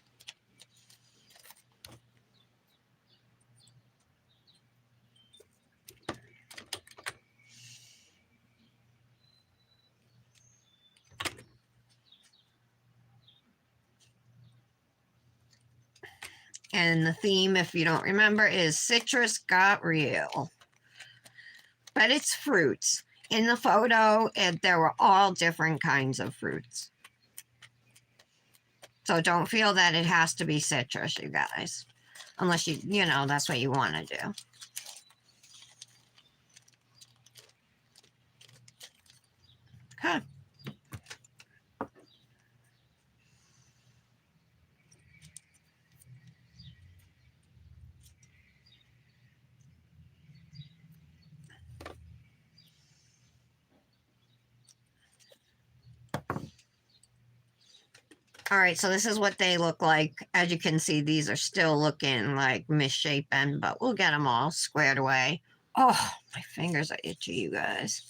And the theme, if you don't remember, is Citrus Got Real. But it's fruits. In the photo, there were all different kinds of fruits. So don't feel that it has to be citrus, you guys. Unless you know, that's what you want to do. Okay. All right, so this is what they look like. As you can see, these are still looking like misshapen, but we'll get them all squared away. Oh, my fingers are itchy, you guys.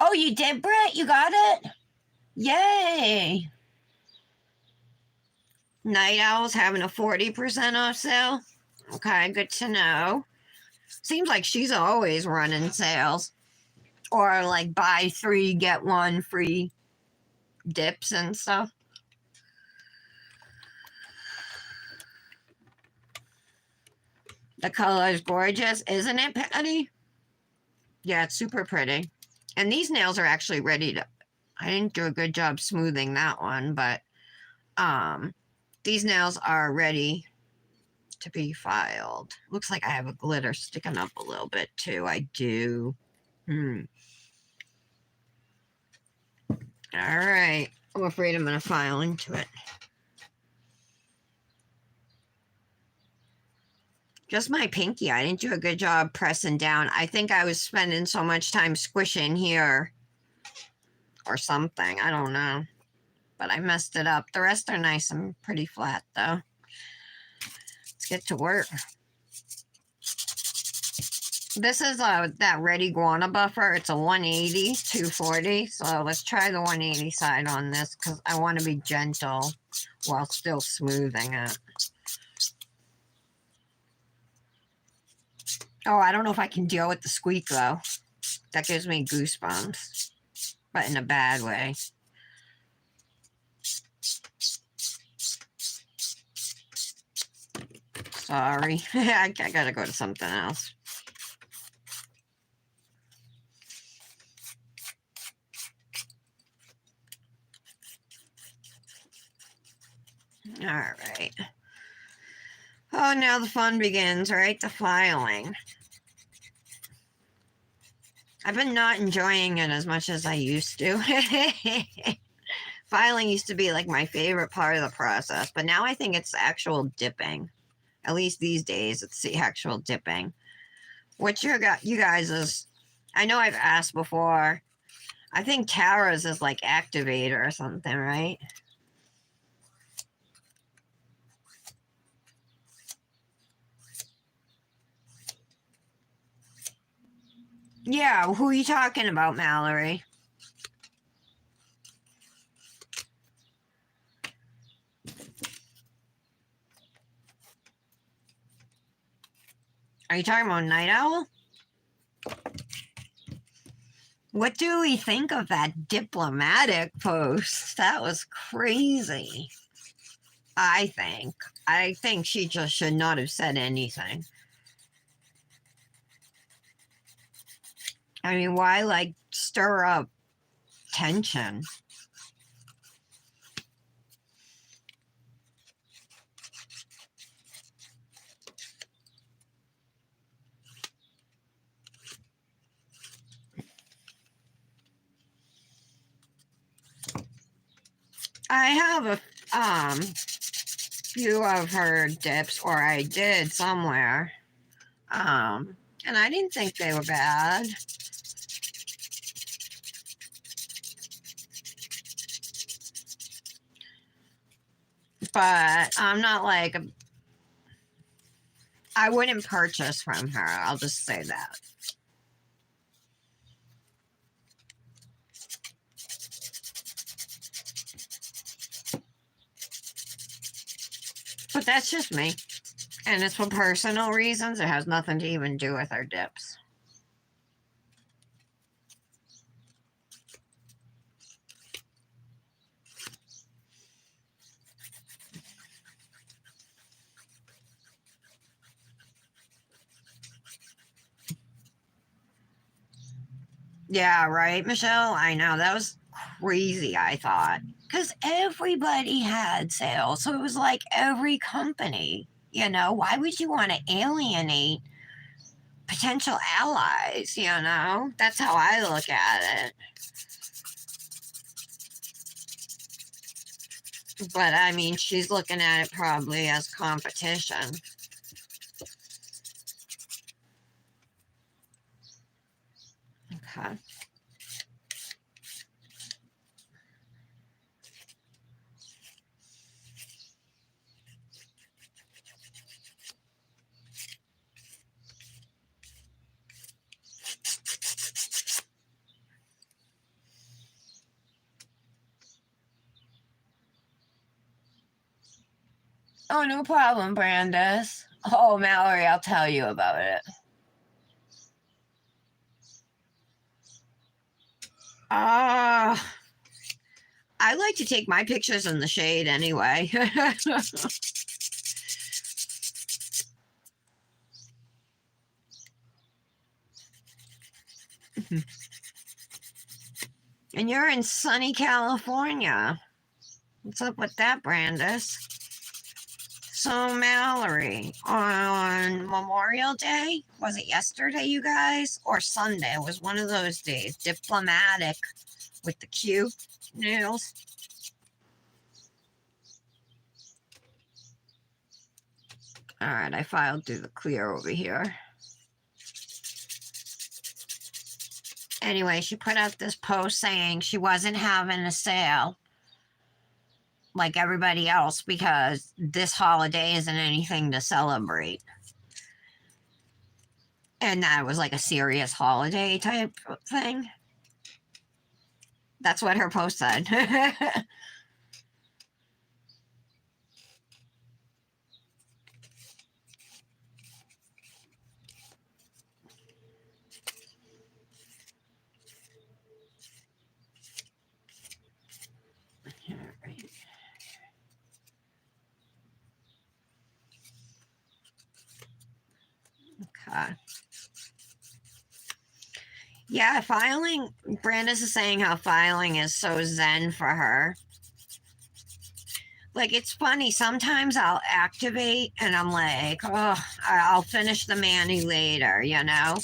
Oh, you did, Brett? You got it? Yay! Night Owl's having a 40% off sale. Okay, good to know. Seems like she's always running sales. Or like buy 3, get 1 free dips and stuff. The color is gorgeous, isn't it, Patty? Yeah, it's super pretty. And these nails are actually ready to... I didn't do a good job smoothing that one, but these nails are ready to be filed. Looks like I have a glitter sticking up a little bit too. I do. All right. I'm afraid I'm going to file into it. Just my pinky. I didn't do a good job pressing down. I think I was spending so much time squishing here or something. I don't know. But I messed it up. The rest are nice and pretty flat though. Let's get to work. This is that Red Iguana buffer. It's a 180, 240. So let's try the 180 side on this because I want to be gentle while still smoothing it. Oh, I don't know if I can deal with the squeak though. That gives me goosebumps, but in a bad way. Sorry, I gotta go to something else. All right. Oh, now the fun begins, right? The filing. I've been not enjoying it as much as I used to. Filing used to be like my favorite part of the process, but now I think it's the actual dipping. At least these days, it's the actual dipping. What's you guys is? I know I've asked before. I think Tara's is like activator or something, right? Yeah, who are you talking about, Mallory? Are you talking about Night Owl? What do we think of that diplomatic post? That was crazy. I think she just should not have said anything. I mean, why like stir up tension? I have a few of her dips, or I did somewhere. And I didn't think they were bad. but I'm not like, I wouldn't purchase from her. I'll just say that. But that's just me. And it's for personal reasons. It has nothing to even do with our dips. Yeah, right, Michelle? I know. That was crazy, I thought. Because everybody had sales. So it was like every company. You know, why would you want to alienate potential allies? You know, that's how I look at it. But I mean, she's looking at it probably as competition. Okay. Oh, no problem, Brandis. Oh, Mallory, I'll tell you about it. Ah, I like to take my pictures in the shade anyway. And you're in sunny California. What's up with that, Brandis? So, Mallory, on Memorial Day, was it yesterday, you guys? Or Sunday? It was one of those days. Diplomatic with the Q nails. Alright, I filed through the clear over here. Anyway, she put out this post saying she wasn't having a sale like everybody else because this holiday isn't anything to celebrate. And that was like a serious holiday type thing. That's what her post said. Okay. Yeah, filing. Brandis is saying how filing is so zen for her. Like, it's funny. Sometimes I'll activate and I'm like, oh, I'll finish the mani later, you know?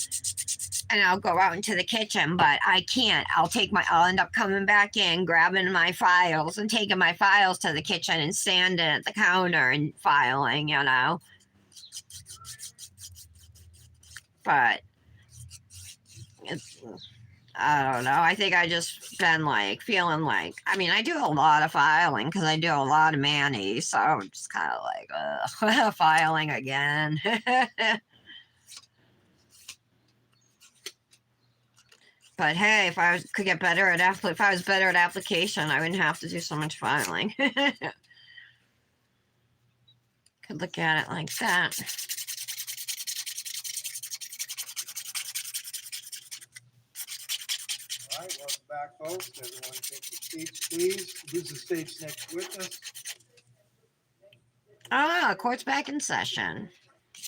And I'll go out into the kitchen, but I can't. I'll end up coming back in, grabbing my files and taking my files to the kitchen and standing at the counter and filing, you know? But it's, I don't know. I think I just been like feeling like, I mean, I do a lot of filing because I do a lot of mani, so I'm just kind of like, filing again. But hey, if I could get better at if I was better at application, I wouldn't have to do so much filing. Could look at it like that. All right, welcome back, folks. Everyone take your seats, please. Who's the state's next witness? Ah, court's back in session.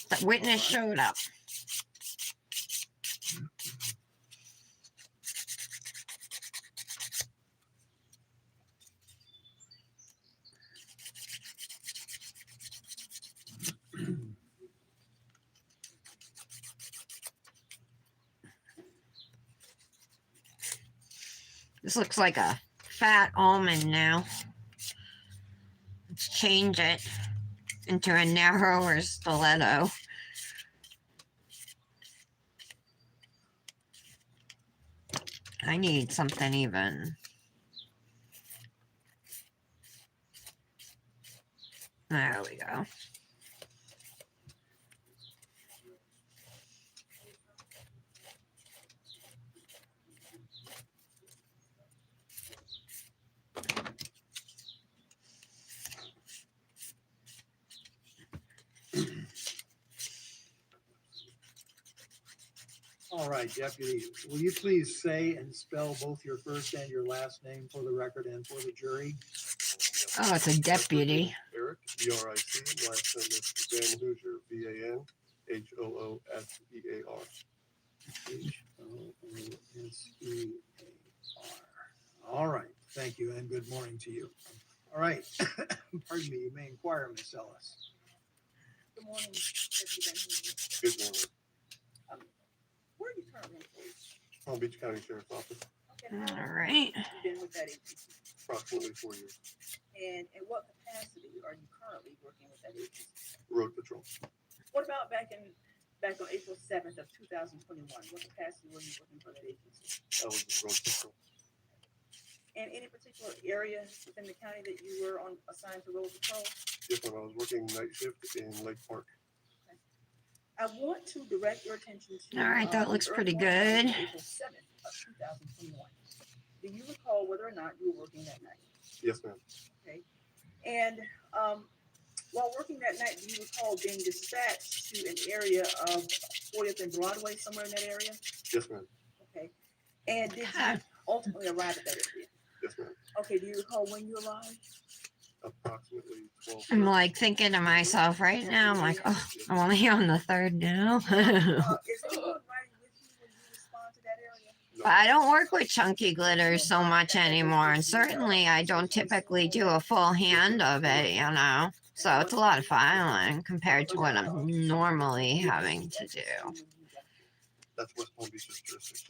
The witness showed up. This looks like a fat almond now. Let's change it into a narrower stiletto. I need something even. There we go. All right, Deputy, will you please say and spell both your first and your last name for the record and for the jury? Oh, it's a deputy. Eric, B-R-I-C, last name is Van Hoosier, V-A-N-H-O-O-S-E-A-R. H-O-O-S-E-A-R. All right, thank you and good morning to you. All right, pardon me, you may inquire, Miss Ellis. Good morning, Deputy Van Hoosier. Good morning. Where are you currently employed? Palm Beach County Sheriff's Office, Okay, how long All right. have you been with that agency? approximately 4 years. And in what capacity are you currently working with that agency? Road patrol. What about back on April 7th of 2021? What capacity were you working for that agency? I was road patrol. And any particular area within the county that you were assigned to road patrol? Yes, when I was working night shift in Lake Park. I want to direct your attention to. All right, that the looks early pretty morning good. of April 7th of 2021. Do you recall whether or not you were working that night? Yes, ma'am. Okay. And while working that night, do you recall being dispatched to an area of 40th and Broadway, somewhere in that area? Yes, ma'am. Okay. And did you ultimately arrive at that area? Yes, ma'am. Okay. Do you recall when you arrived? Approximately 12. I'm like thinking to myself right now, I'm like, oh, I'm only on the third now. Is anyone riding with you when you respond to that area? But I don't work with chunky glitters so much anymore, and certainly I don't typically do a full hand of it, you know. So it's a lot of filing compared to what I'm normally having to do. That's West Palm Beach's jurisdiction.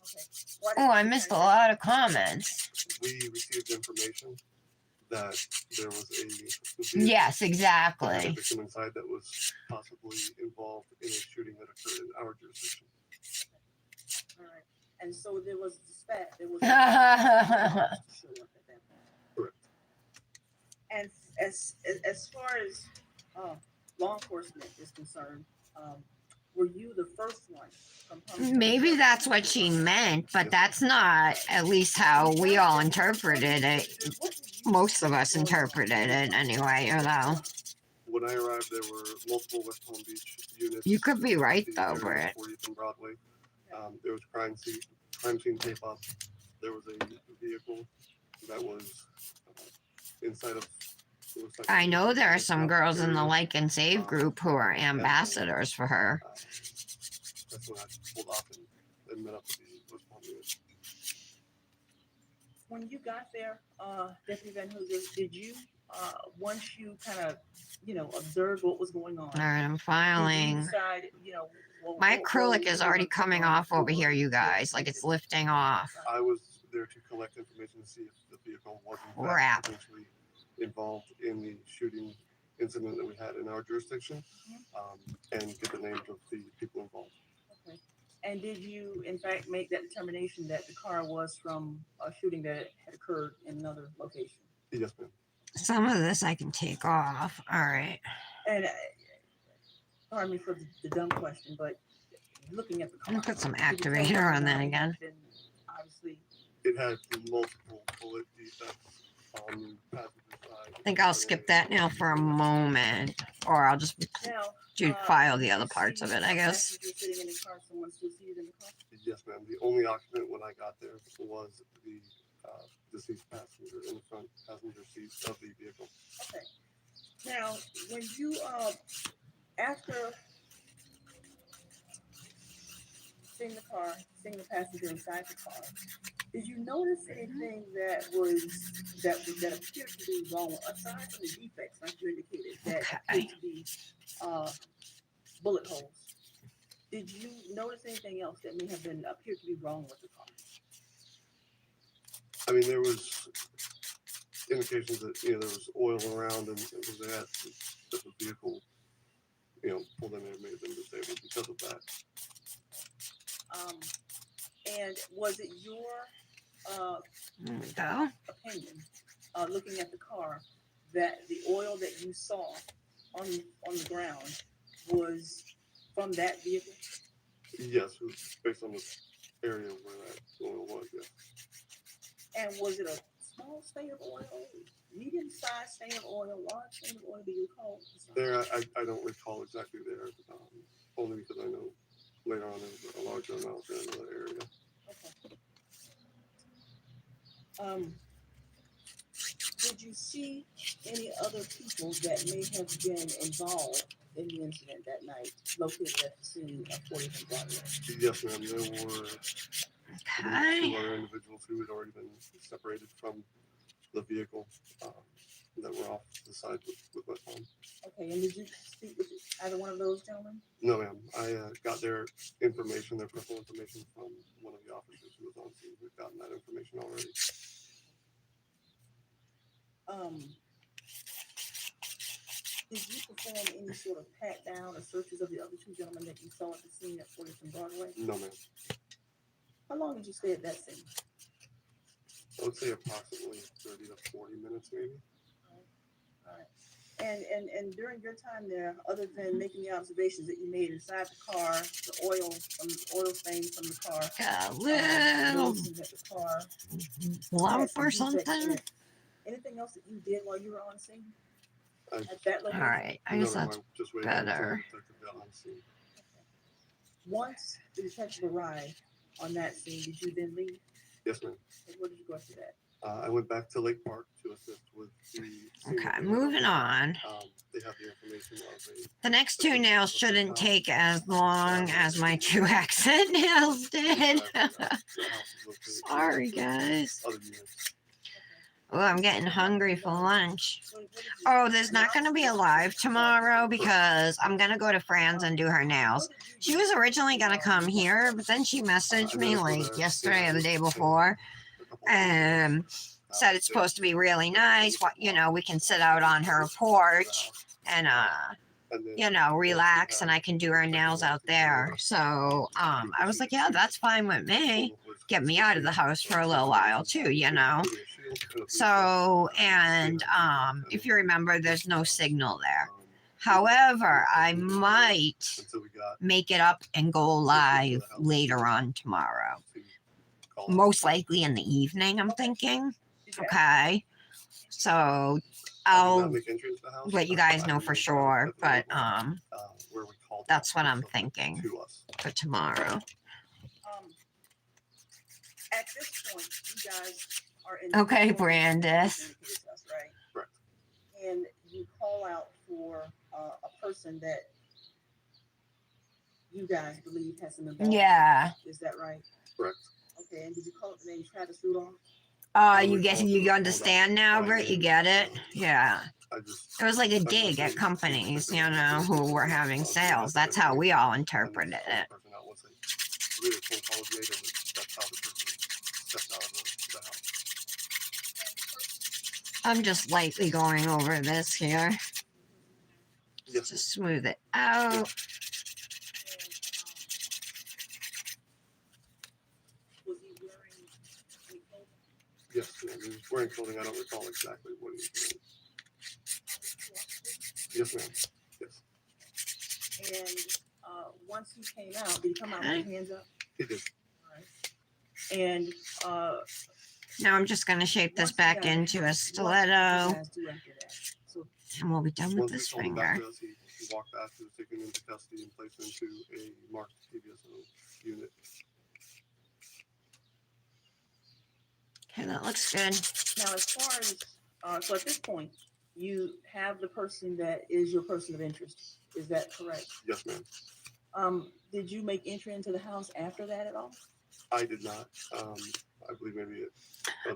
Okay. Why did Oh, I you missed a guys- lot of comments. We received information that there was a Yes, that had a exactly. victim inside that was possibly involved in a shooting that occurred in our jurisdiction. All right. And so there was dispatch. There was. Correct. And as far as law enforcement is concerned, were you the first one from Palm Beach? Maybe that's what she meant, but that's not at least how we all interpreted it. Most of us interpreted it anyway, you know. When I arrived, there were multiple West Palm Beach units. You could be right The though, area Britt. 40th and Broadway. There was crime scene tape up. There was a vehicle that was inside of. it was like I know there are some girls in the area. Like and Save group who are ambassadors for her. That's when I pulled off and met up with the West Palm unit. When you got there, Deputy Van Hoosier, did you once you kind of observed what was going on? All right, I'm did you filing. decide, My what acrylic role is you already wanted to coming play off over for here, you the guys. Like it's incident? lifting off. I was there to collect information to see if the vehicle was in fact Crap. potentially involved in the shooting incident that we had in our jurisdiction, and get the names of the people involved. Okay. And did you, in fact, make that determination that the car was from a shooting that had occurred in another location? Yes, ma'am. Some of this I can take off. All right. And pardon me for the dumb question, but looking at the car, I'll put some did you tell activator whether or on that not it again. had been obviously, It had multiple bullet defects on the passenger side. I think I'll skip that now for a moment, or I'll just now. file the did other you parts of see it, I a guess. passenger sitting in the car, someone still seated in the car? Yes, ma'am. The only occupant when I got there was the deceased passenger in the front passenger seat of the vehicle. Okay. Now, when you after seeing the car, seeing the passenger inside the car, did you notice anything that appeared to be wrong aside from the defects, like you indicated, that appeared to be bullet holes? Did you notice anything else that may have been appeared to be wrong with the car? I mean, there was indications that there was oil around, and because they had that the vehicle, pulled in, it may have been disabled because of that. And was it your There we go. opinion, looking at the car, that the oil that you saw on the ground was from that vehicle? Yes, it was based on the area where that oil was. Yeah. And was it a small stain of oil, medium-sized stain of oil, large stain of oil? Do you recall? There, I don't recall exactly there, only because I know later on there was a larger amount in another area. Okay. Did you see any other people that may have been involved in the incident that night, located at the scene of 40th and Broadway? Yes, ma'am. There were Okay. 2 other individuals who had already been separated from the vehicle that were off to the side with my phone. Okay, and did you speak with either one of those gentlemen? No, ma'am. I got their information, their personal information from one of the officers who was on scene. We've gotten that information already. Did you perform any sort of pat down or searches of the other 2 gentlemen that you saw at the scene at 40th and Broadway? No, ma'am. How long did you stay at that scene? I would say approximately 30 to 40 minutes, maybe. All right. And during your time there, other than making the observations that you made inside the car, the oil stains from the car, A little noticing that the car lump had some or defects in something. it. Anything else that you did while you were on scene I, at that All location? right, I no, guess ma'am, that's I'm just waiting until better. the detective got on scene. Once the detective arrived on that scene, did you then leave? Yes, ma'am. And where did you go after that? I went back to Lake Park to assist with the scene Okay, that they moving on. They have the information of a The next 2 nails shouldn't take as long as my 2 accent nails did. the house is located Sorry, guys. other units. Oh, I'm getting hungry for lunch. What did you- Oh, there's not going to be a live tomorrow because I'm going to go to Fran's and do her nails. She was originally going to come here, but then she messaged me like yesterday or the day before. Said it's supposed to be really nice. What, you know, we can sit out on her porch and you know, relax, and I can do her nails out there. So I was like, yeah, that's fine with me. Get me out of the house for a little while too, you know. So, and if you remember, there's no signal there. However, I might make it up and go live later on tomorrow. Most likely in the evening, I'm thinking. Okay. So I'll let you guys know for sure, but that's what I'm thinking for tomorrow. At this point, you guys are in. Okay, Brandis. Right? Correct. And you call out for a person that you guys believe has some involvement. Yeah. Is that right? Correct. Okay, and did you call it the name Travis Rudolph? You understand now, Britt? You get it? Yeah. It was like a dig at companies, you know, who were having sales. That's how we all interpreted it. I'm just lightly going over this here Yes, to smooth it out. Was he wearing any clothing? yes, ma'am. He was wearing clothing. I don't recall exactly what he was wearing. Yes, ma'am. Yes. And once he came out, did he come out with his hands up? He did. All right. And Now I'm just going to shape this back into a stiletto, and we'll be done with Once we this told him back finger. to us, he walked back, he was taken into custody and placed into a marked TBSO unit. Okay, that looks good. now, as far as so at this point, you have the person that is your person of interest. Is that correct? Yes, ma'am. Did you make entry into the house after that at all? I did not. I believe maybe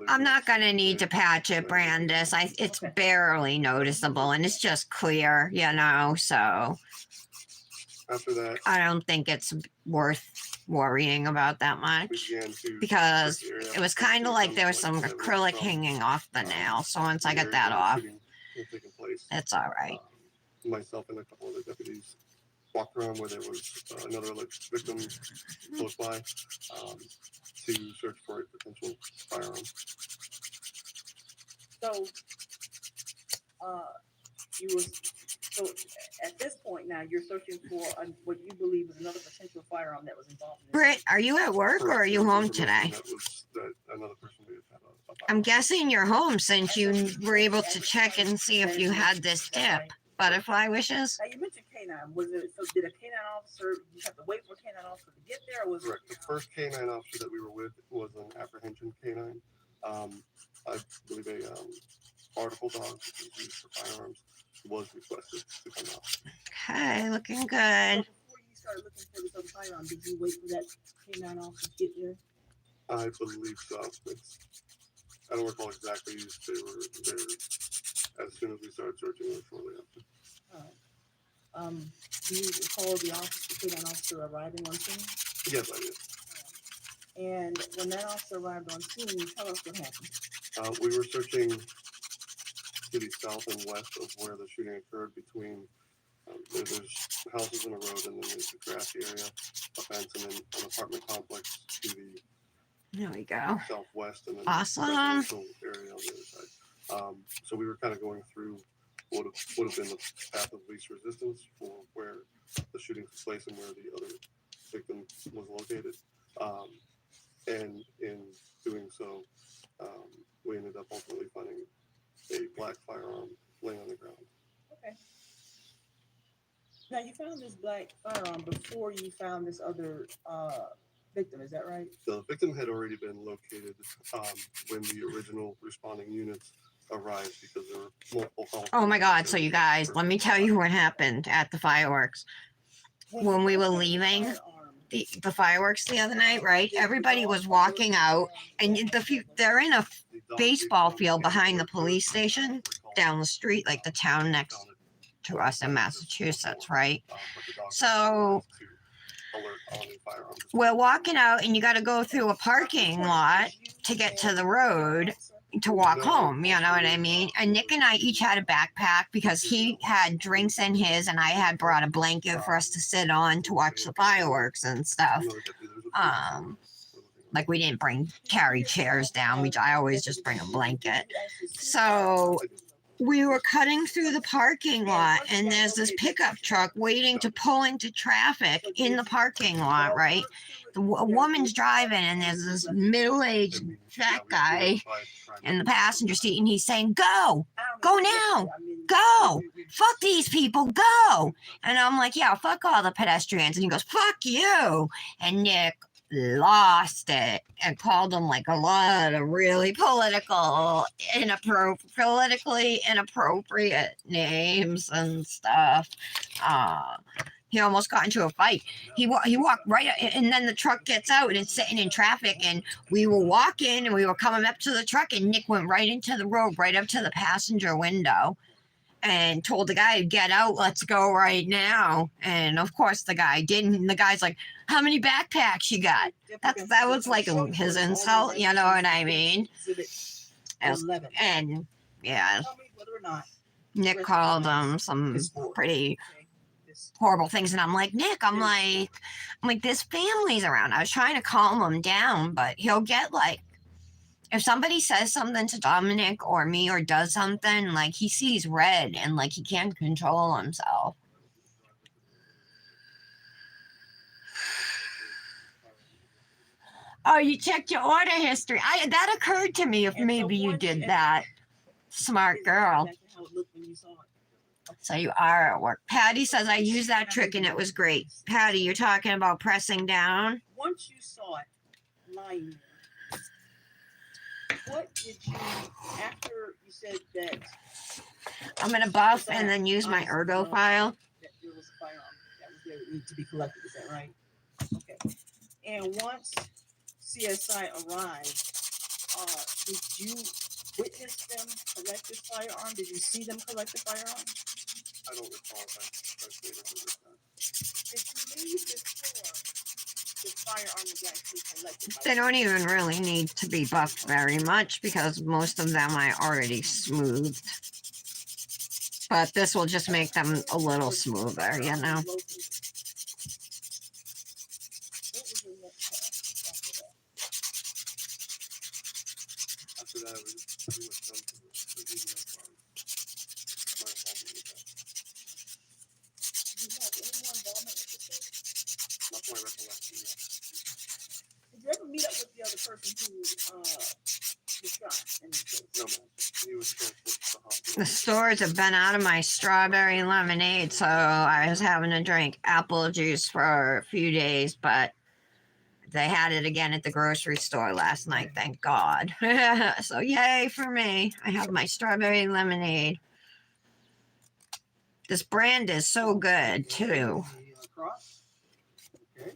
I'm not going to need to patch it, Brandis. It's barely noticeable, and it's just clear, you know, so after that, I don't think it's worth worrying about that we much, began to because it was kind of like there was some acrylic hanging off the nail. So once I got that off, it's all right. Myself and a couple other deputies walked around where there was another alleged victim close by to search for a potential firearm. So, you was so at this point now you're searching for what you believe is another potential firearm that was involved in this. Britt, are you at work or are you home today? That another person may have had a I'm firearm. guessing you're home since you were able to check and see if you had this tip. Butterfly wishes? Now you mentioned canine. Was it so? Did a canine officer? You have to wait for a canine officer to get there, or was Correct. The first canine officer that we were with was an apprehension canine. I believe a article dog, which is used for firearms, was requested to come out. Okay, looking So good. before you started looking for this other firearm, did you wait for that canine officer to get there? I believe so. I don't recall exactly. They were there as soon as we started searching, or shortly after. All right. Do you recall the canine officer arriving on scene? Yes, I did. And when that officer arrived on scene, tell us what happened. We were searching to the south and west of where the shooting occurred. Between there's houses in a road, and then there's a grassy area, a fence, and then an apartment complex to the There we go. southwest, and then Awesome. residential area on the other side. So we were kind of going through what would have been the path of least resistance for where the shooting took place and where the other victim was located. And in doing so, we ended up ultimately finding a black firearm laying on the ground. Okay. Now you found this black firearm before you found this other victim. Is that right? The victim had already been located when the original responding units arrived, because there were multiple calls. Oh my God. So, you guys, let me tell you what happened at the fireworks. When we were leaving the fireworks the other night, right? Everybody was walking out, and they're in a baseball field behind the police station down the street, like the town next to us in Massachusetts, right? So we're walking out, and you got to go through a parking lot to get to the road to walk home, you know what I mean? And Nick and I each had a backpack because he had drinks in his, and I had brought a blanket for us to sit on to watch the fireworks and stuff. Like we didn't carry chairs down. I always just bring a blanket. So we were cutting through the parking lot, and there's this pickup truck waiting to pull into traffic in the parking lot, right? A woman's driving, and there's this middle-aged fat guy in the passenger seat, and he's saying, "Go now, go, fuck these people, go." And I'm like, "Yeah, fuck all the pedestrians." And he goes, "Fuck you." And Nick lost it and called him like a lot of really politically inappropriate names and stuff. He almost got into a fight. He walked right, and then the truck gets out, and it's sitting in traffic, and we were walking, and we were coming up to the truck, and Nick went right into the road, right up to the passenger window, and told the guy, "Get out, let's go right now." And of course the guy didn't. And the guy's like, "How many backpacks you got?" That was like his insult, you know what I mean? And yeah, Nick called him some pretty horrible things, and I'm like, "Nick, I'm like, this family's around." I was trying to calm him down, but he'll get like, if somebody says something to Dominic or me or does something, like he sees red and like he can't control himself. Oh, you checked your order history. That occurred to me if maybe you did that. Smart girl. So you are at work. Patty says, "I used that trick and it was great." Patty, you're talking about pressing down? Once you saw it lying there, what did you, after you said that I'm going to buff and then use my ergo file. that there was a firearm that was there that needed to be collected, is that right? Okay. And once CSI arrived, did you witness them collect this firearm? Did you see them collect the firearm? I don't recall if I stayed over with that. Did you leave before the firearm was actually collected? They don't even really need to be buffed very much because most of them I already smoothed. But this will just make them a little smoother, you know? What was your next task after that? After that, we pretty much done for the video. my recollection. Did you ever meet up with the other person who was shot in this case? No, man. He was transported to the hospital. The stores have been out of my strawberry lemonade, so I was having to drink apple juice for a few days, but they had it again at the grocery store last night, thank God. So yay for me. I have my strawberry lemonade. This brand is so good too. Across. Okay.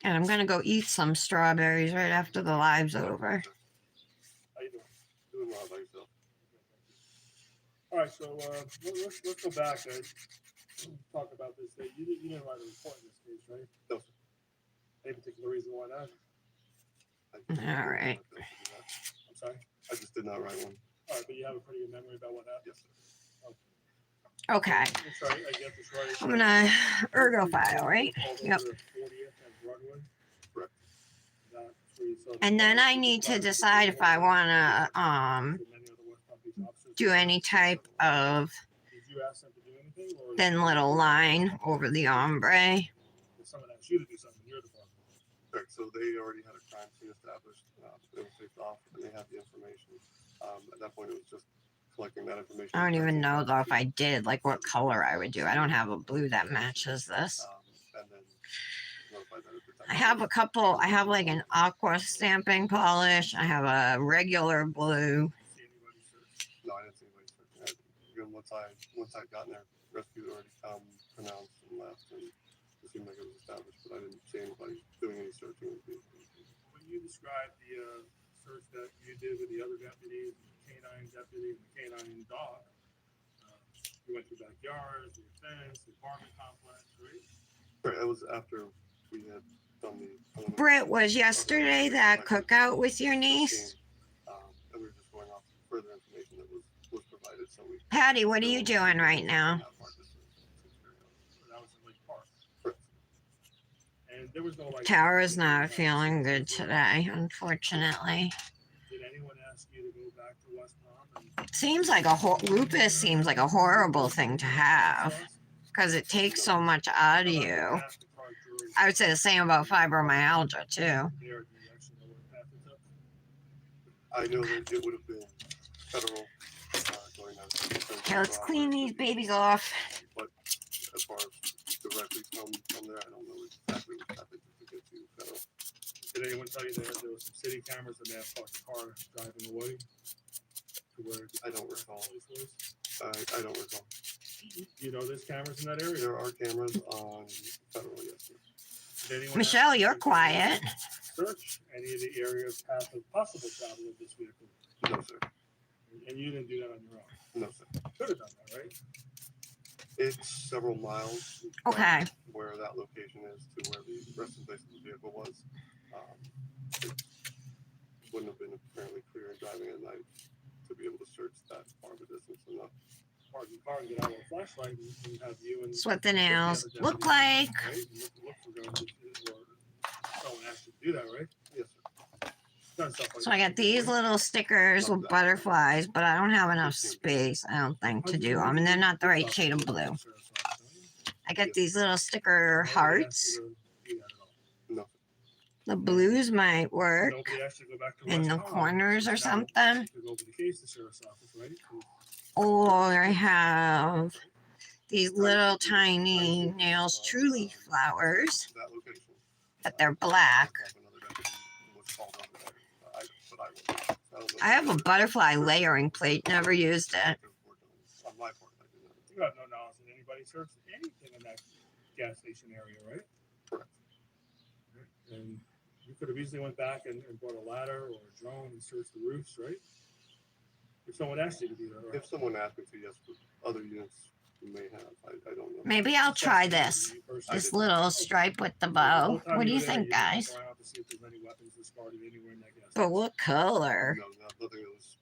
And I'm gonna go eat some strawberries right after the live's over. How you doing? Doing well by yourself. All right, so let's go back and talk about this. You didn't write a report in this case, right? No, sir. Any particular reason why not? All right. I'm sorry. I just did not write one. All right, but you have a pretty good memory about what happened. Yes, sir. Okay. That's right. I get this right. I'm gonna ergo file, right? Yep. 40th and Broadway. Correct. That's where you saw the And then car. I need to decide if I wanna So many other West Palm Beach officers. do any type of Did you ask them to do anything, or thin little line over the ombre. did someone ask you to do something? You're the department. Correct. So they already had a crime scene established. It was taped off, and they had the information. At that point, it was just collecting that information. I don't even know though if I did, like what color I would do. I don't have a blue that matches this. And then notify that at the time. I have a couple, I have like an aqua stamping polish. I have a regular blue. See anybody search? No, I didn't see anybody searching. Again, once I got in there, rescue had already come, pronounced, and left, and it seemed like it was established. But I didn't see anybody doing any searching. When you described the search that you did with the other deputies, the canine deputy and the canine dog, you went through backyards, the fence, the apartment complex, right? Right. It was after we had done the. Britt, was yesterday that cookout with your niece? And we were just going off further information that was provided. So we. Patty, what are you doing right now? That was in Lake Park. Correct. And there was no like. Tara's not feeling good today, unfortunately. Did anyone ask you to go back to West Palm? And Seems like lupus seems like a horrible thing to have because it takes so much out of you. I would say the same about fibromyalgia too. I know that it would have been federal going on. Okay, let's clean these babies off. But as far as directly from there, I don't know exactly what happened to get to federal. Did anyone tell you that there was some city cameras that may have caught the car driving away? To where I don't recall. the place was? I don't recall. You know, there's cameras in that area. There are cameras on federal, yes, sir. Did anyone Michelle, ask you're you to quiet. Search any of the areas path of possible travel of this vehicle, No, sir. and you didn't do that on your own. No, sir. Could have done that, right? It's several miles. from Okay. Where that location is to where the resting place of the vehicle was. It wouldn't have been apparently clear in driving at night to be able to search that far of a distance enough. Park the car and get out with a flashlight and have you and. That's what the nails the look deputy, like. right? Look for guns or someone asked you to do that, right? Yes, sir. Done stuff like So I got these little stickers with butterflies, but I don't have enough space, I don't think, to do them. And they're not the right shade of blue. I got these little sticker hearts. No, The blues might work Nobody asked you to go back to in West the Palm. corners or Now, something. to go over the case to sheriff's office, right? Or I have these little tiny nails truly flowers, that location. but they're black. I have a butterfly layering plate, never used it. On my part, I did not. You have no knowledge that anybody searched anything in that gas station area, right? Correct. And you could have easily went back and brought a ladder or a drone and searched the roofs, right? If someone asked you to do that, right? If someone asked me to, yes, but other units may have. I don't know. Maybe I'll try this. You personally- This little stripe with the bow. What do you think, guys? Go out to see if there's any weapons discarded anywhere in that gas But what color? No, nothing that was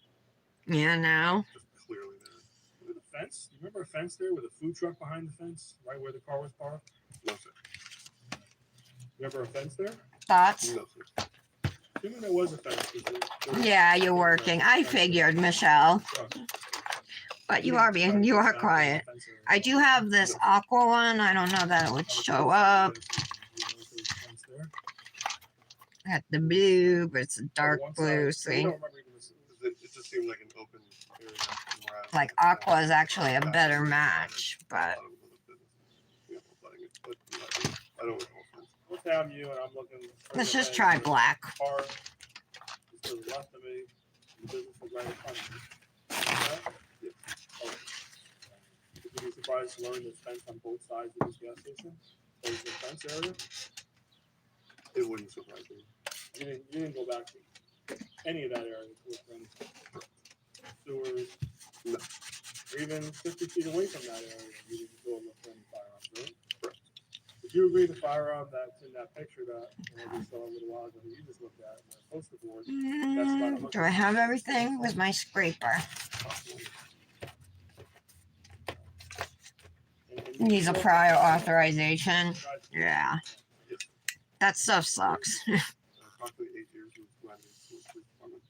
Yeah, no. just clearly there. Remember the fence? You remember a fence there with a food truck behind the fence, right where the car was parked? No, sir. Remember a fence there? Thoughts? No, sir. Assuming there was a fence. 'cause there was- Yeah, you're working. I figured, Michelle. But you didn't are describe you the are exact quiet. fence area. I do have this aqua one. I don't know that it would show up. Got the blue, but it's a dark blue. See, It just seemed like an open area. from where I was like looking at aqua is it. actually a Back better there, match, I but thought it was a business, letting it, but I don't recall fence. What's Avenue, and I'm looking. straight let's just ahead, try the black. Car is to the left of me, the business is right in front of me. Okay? Yes. Okay. Would you be surprised to learn there's fence on both sides of this gas station? There's a fence area? It wouldn't surprise me. You didn't go back to any of that area to look for any sewers? No. Or even 50 feet away from that area, you didn't go look for any firearms, right? Correct. Would you agree the firearm that's in that picture that we saw a little while ago, that you just looked at, in the poster board, Do I have everything with my scraper? and Needs a you prior saw- authorization. Yeah, Yes. that stuff sucks. Approximately 8 years was when it was department.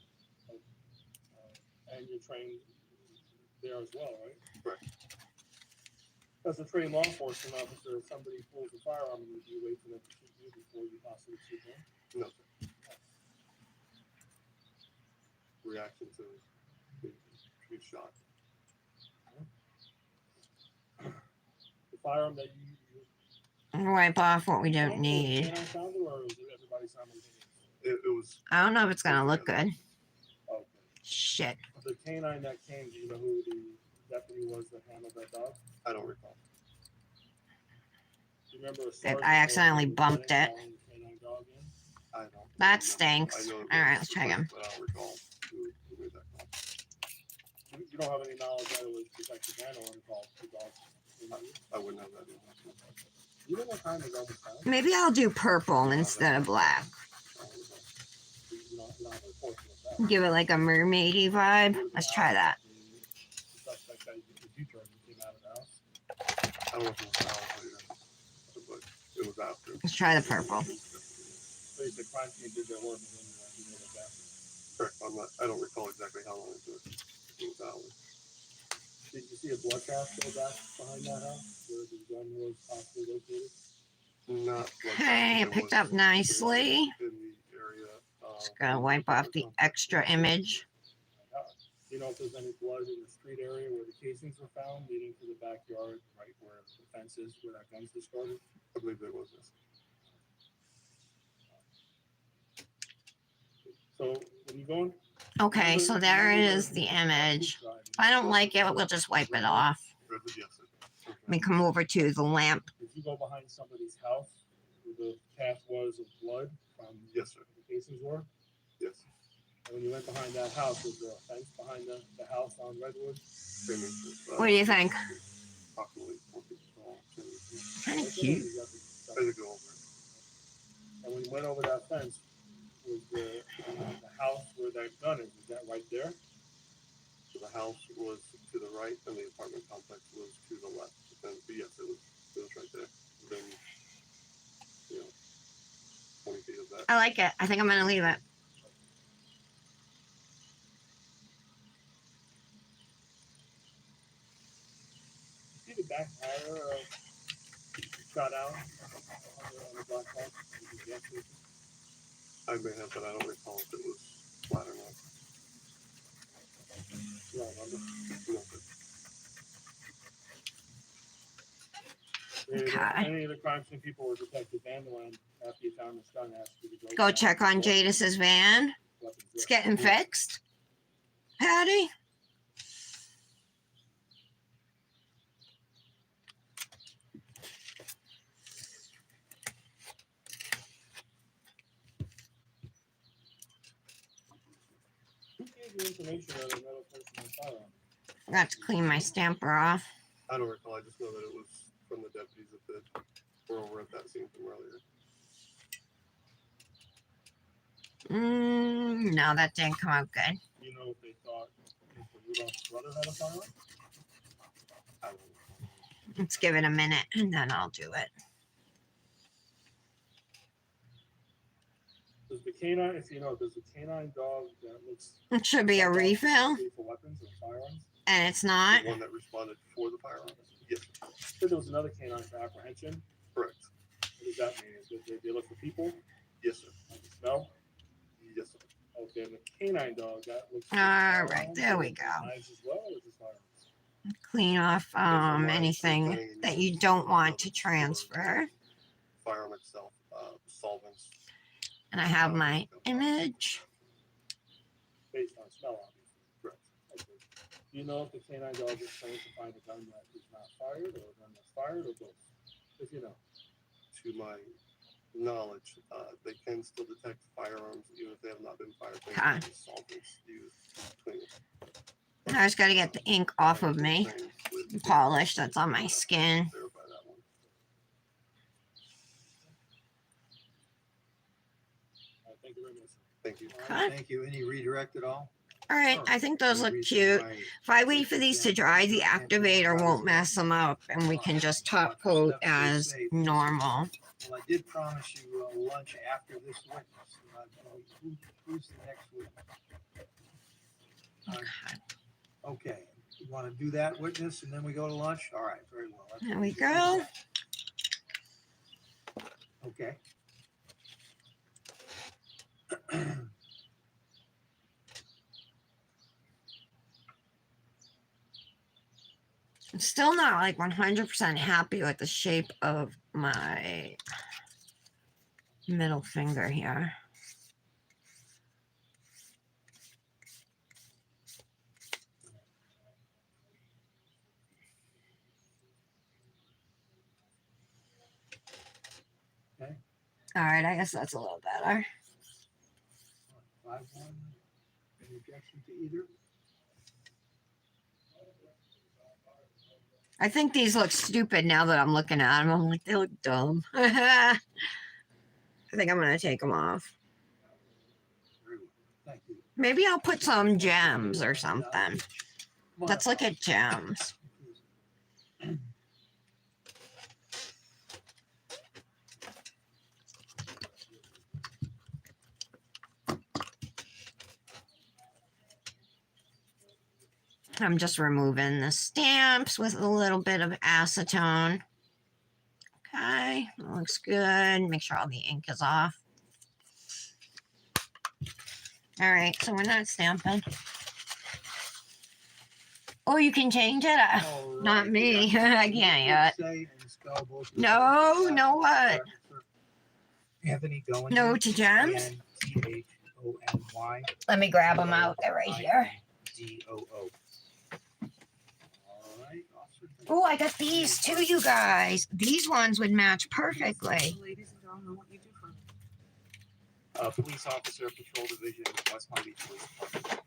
And you're trained there as well, right? Correct. As a trained law enforcement officer, if somebody pulls a firearm, would you wait for them to shoot you before you possibly shoot them? No, sir. Reaction to being shot. The firearm that you Wipe off what we don't found, need. was it sounded, or was it everybody simultaneous? It was I don't know if it's gonna look good. Okay. Shit. The canine that came, do you know who the deputy was that handled that dog? I don't recall. Do you remember a If sergeant I or a accidentally lieutenant bumped it. calling the canine dog in? I don't. That remember. stinks. I know it All right, was let's check him. But I don't recall who made that call. You don't have any knowledge that it was Detective Daniel on call the dog? I wouldn't have that information. You know what time the dog was found? Maybe I'll do purple instead of black. You don't have a report with that. Give it like a mermaidy vibe. Let's try that. The suspect that you drove came out of the house. I don't know if it was Al later, but it was after. Let's try the purple. So you said crime scene did their work and then you know what's after. Correct. I don't recall exactly how long it took. It was hours. Did you see a blood cast go back behind that house where the gun was possibly located? Not Okay, it picked up nicely. in the area. Just gonna wipe off the extra image. Do you know if there's any blood in the street area where the casings were found leading to the backyard, right where the fence is, where that gun's discarded? I believe there was this. So when you go in. Okay, so there is the image. If I don't like it, we'll just wipe it off. Yes, sir. Okay. Let me come over to the lamp. Did you go behind somebody's house where the path was of blood from Yes, sir. the casings were? Yes. And when you went behind that house, was there a fence behind the house on Redwood? Same as, What do you think? Approximately 4 feet tall. Kind of cute. I did go over it. And when you went over that fence, was the house where that gun is that right there? So the house was to the right and the apartment complex was to the left. And yes, it was right there. Then, 20 feet of that. I like it. I think I'm gonna leave it. See the back tire shot out on the black box? I may have, but I don't recall if it was flat or not. You don't remember? No, but Okay. Any of the crime scene people were Detective Vanderland after you found this gun asked you to Go check on Jadis's van. It's getting fixed. Patty? Who gave you information on another person on firearm? Got to clean my stamper off. I don't recall. I just know that it was from the deputies that were over at that scene from earlier. No, that didn't come out good. Do you know if they thought Mr. Rudolph's brother had a firearm? I don't recall. Let's give it a minute and then I'll do it. Does the canine, does the canine dog that looks It should be a refill. for weapons or firearms? And it's not? The one that responded for the firearms? Yes, Said there was another canine for apprehension. correct. What does that mean? Is that they look for people? Yes, sir. Like the smell? Yes, sir. Okay, and the canine dog, that looks for All right, firearms, there or we is it go. knives as well, or is it firearms? Clean off anything that you don't want to transfer. Firearm itself, solvents. And I have my image. Based on smell, obviously. Correct. Okay. Do you know if the canine dog is trained to find a gun that is not fired, or a gun that's fired, or both? If you know. To my knowledge, they can still detect firearms even if they have not been fired. They Okay. have solvents used to clean it. I just got to get the ink off of me. The polish that's on my skin. Verify that one. Thank you very much. Thank you. Okay. Thank you. Any redirect at all? All right, I think those look cute. If I wait for these to dry, the activator won't mess them up, and we can just top coat as normal. Well, I did promise you lunch after this witness. Who's the next witness? Okay, you want to do that witness and then we go to lunch? All right, very well. That's There what we do. go. Okay. I'm still not like 100% happy with the shape of my middle finger here. Okay. All right, I guess that's a little better. 5-1. Any objection to either? I think these look stupid now that I'm looking at them. I'm like, they look dumb. I think I'm going to take them off. Very well. Thank you. Maybe I'll put some gems or something. Let's look at gems. I'm just removing the stamps with a little bit of acetone. Okay, that looks good. Make sure all the ink is off. All right, so we're not stamping. Oh, you can change it? All Not right, me. yeah. I can't yet. Say and spell both No, the no what? Anthony going. No to gems? Anthony. Let me grab them out. They're right here. Doo. All right, officer. Oh, I got these too, you guys. These ones would match perfectly. Ladies and gentlemen, what you do for me? Police officer, patrol division, West Palm Beach Police Department.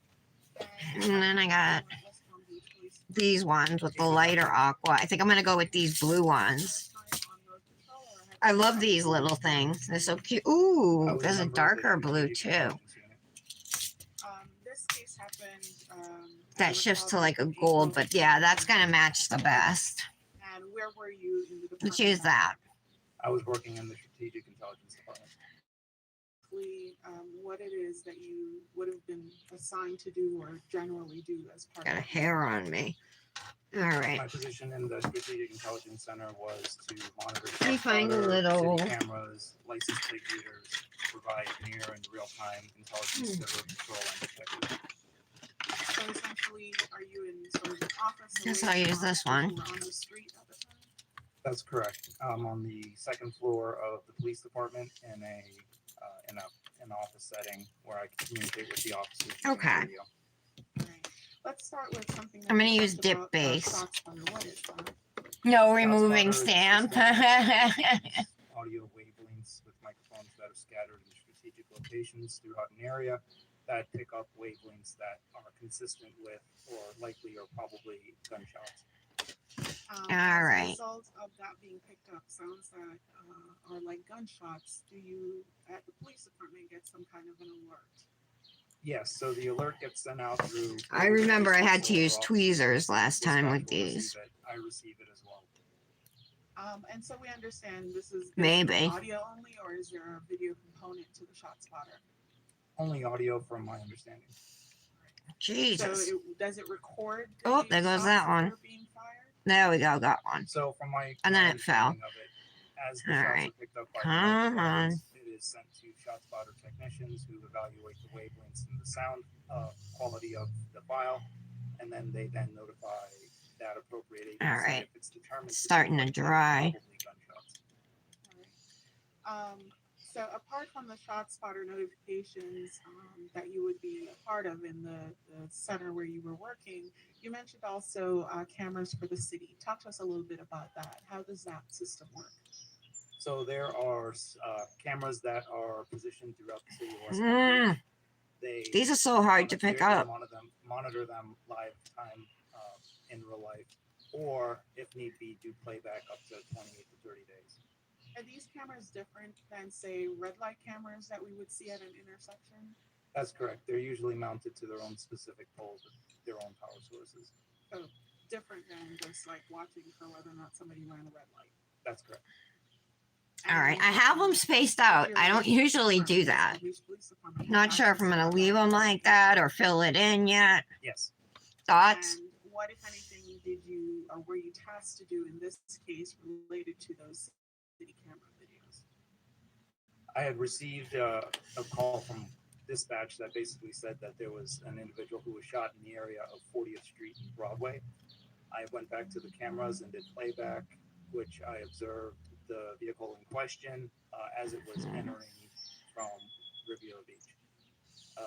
And then I got West Palm Beach Police. these ones with the lighter aqua. I think I'm gonna go with these blue ones. I love these little things. They're so cute. Ooh, there's a darker blue too. This case happened. That shifts to like a gold, but yeah, that's gonna match the best. And where were you in the department? Let's use that. I was working in the Strategic Intelligence Department. What it is that you would have been assigned to do or generally do as part Got a of hair on me. All right. My position in the Strategic Intelligence Center was to monitor Let me find a city little- cameras, license plate readers, provide near and real-time intelligence to road patrol and detectives. So essentially, are you in sort of an office? Guess away I'll from use this officers one. who are on the street at the time? That's correct. I'm on the second floor of the police department in an office setting where I can communicate with the officers. using Okay. radio. Right. Let's start with something. that I'm gonna you use talked dip about, base. ShotSpotter. What is that? No removing ShotSpotter is stamp. audio wavelengths with microphones that are scattered in strategic locations throughout an area that pick up wavelengths that are consistent with or likely or probably gunshots. All All right. As a result of that being picked up, sounds that are like gunshots. Do you, at the police department, get some kind of an alert? Yes, so the alert gets sent out through. I remember I had to use Dispatch tweezers last time with will receive these. it. I receive it as well. And so we understand this is Maybe. audio only, or is there a video component to the ShotSpotter? Only audio from my understanding. Jesus. So does it record? the Oh, there goes shots that one. are being fired? There we go. Got one. So from my And then my it fell. understanding of it, as the All shots right. are picked up by Come the on. microphones, it is sent to shot spotter technicians who evaluate the wavelengths and the sound quality of the file, and then they then notify that appropriate agency All right. if it's determined It's to be starting to like dry. probably gunshots. All right. So apart from the shot spotter notifications that you would be a part of in the center where you were working, you mentioned also cameras for the city. Talk to us a little bit about that. How does that system work? So there are cameras that are positioned throughout the city of West Palm Mm, Beach. They these are so hard to pick they can up. monitor them live time in real life, or if need be, do playback up to 28 to 30 days. Are these cameras different than, say, red light cameras that we would see at an intersection? That's correct. They're usually mounted to their own specific poles with their own power sources. So different than just like watching for whether or not somebody ran a red light. That's correct. All right. I have them spaced out. I don't usually do that. Not sure if I'm going to leave them like that or fill it in yet. Yes. Thoughts? And what, if anything, did you or were you tasked to do in this case related to those city camera videos? I had received a call from dispatch that basically said that there was an individual who was shot in the area of 40th Street and Broadway. I went back to the cameras and did playback, which I observed the vehicle in question as it was entering from Riviera Beach.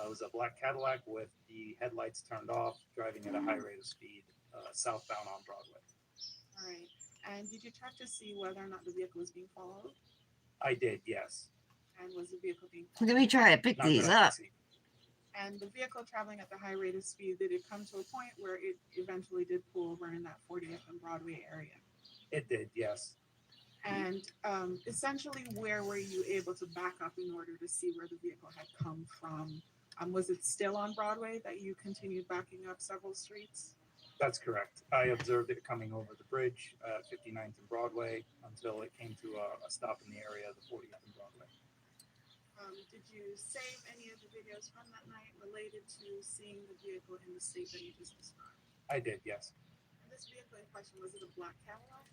It was a black Cadillac with the headlights turned off, driving at a high rate of speed southbound on Broadway. All right. And did you check to see whether or not the vehicle was being followed? I did, yes. And was the vehicle being Let followed? me try to pick Not these that I up. could see. And the vehicle traveling at the high rate of speed, did it come to a point where it eventually did pull over in that 40th and Broadway area? It did, yes. And essentially, where were you able to back up in order to see where the vehicle had come from? Was it still on Broadway that you continued backing up several streets? That's correct. I observed it coming over the bridge at 59th and Broadway until it came to a stop in the area of the 40th and Broadway. Did you save any of the videos from that night related to seeing the vehicle in the state that you just described? I did, yes. And this vehicle in question, was it a black Cadillac?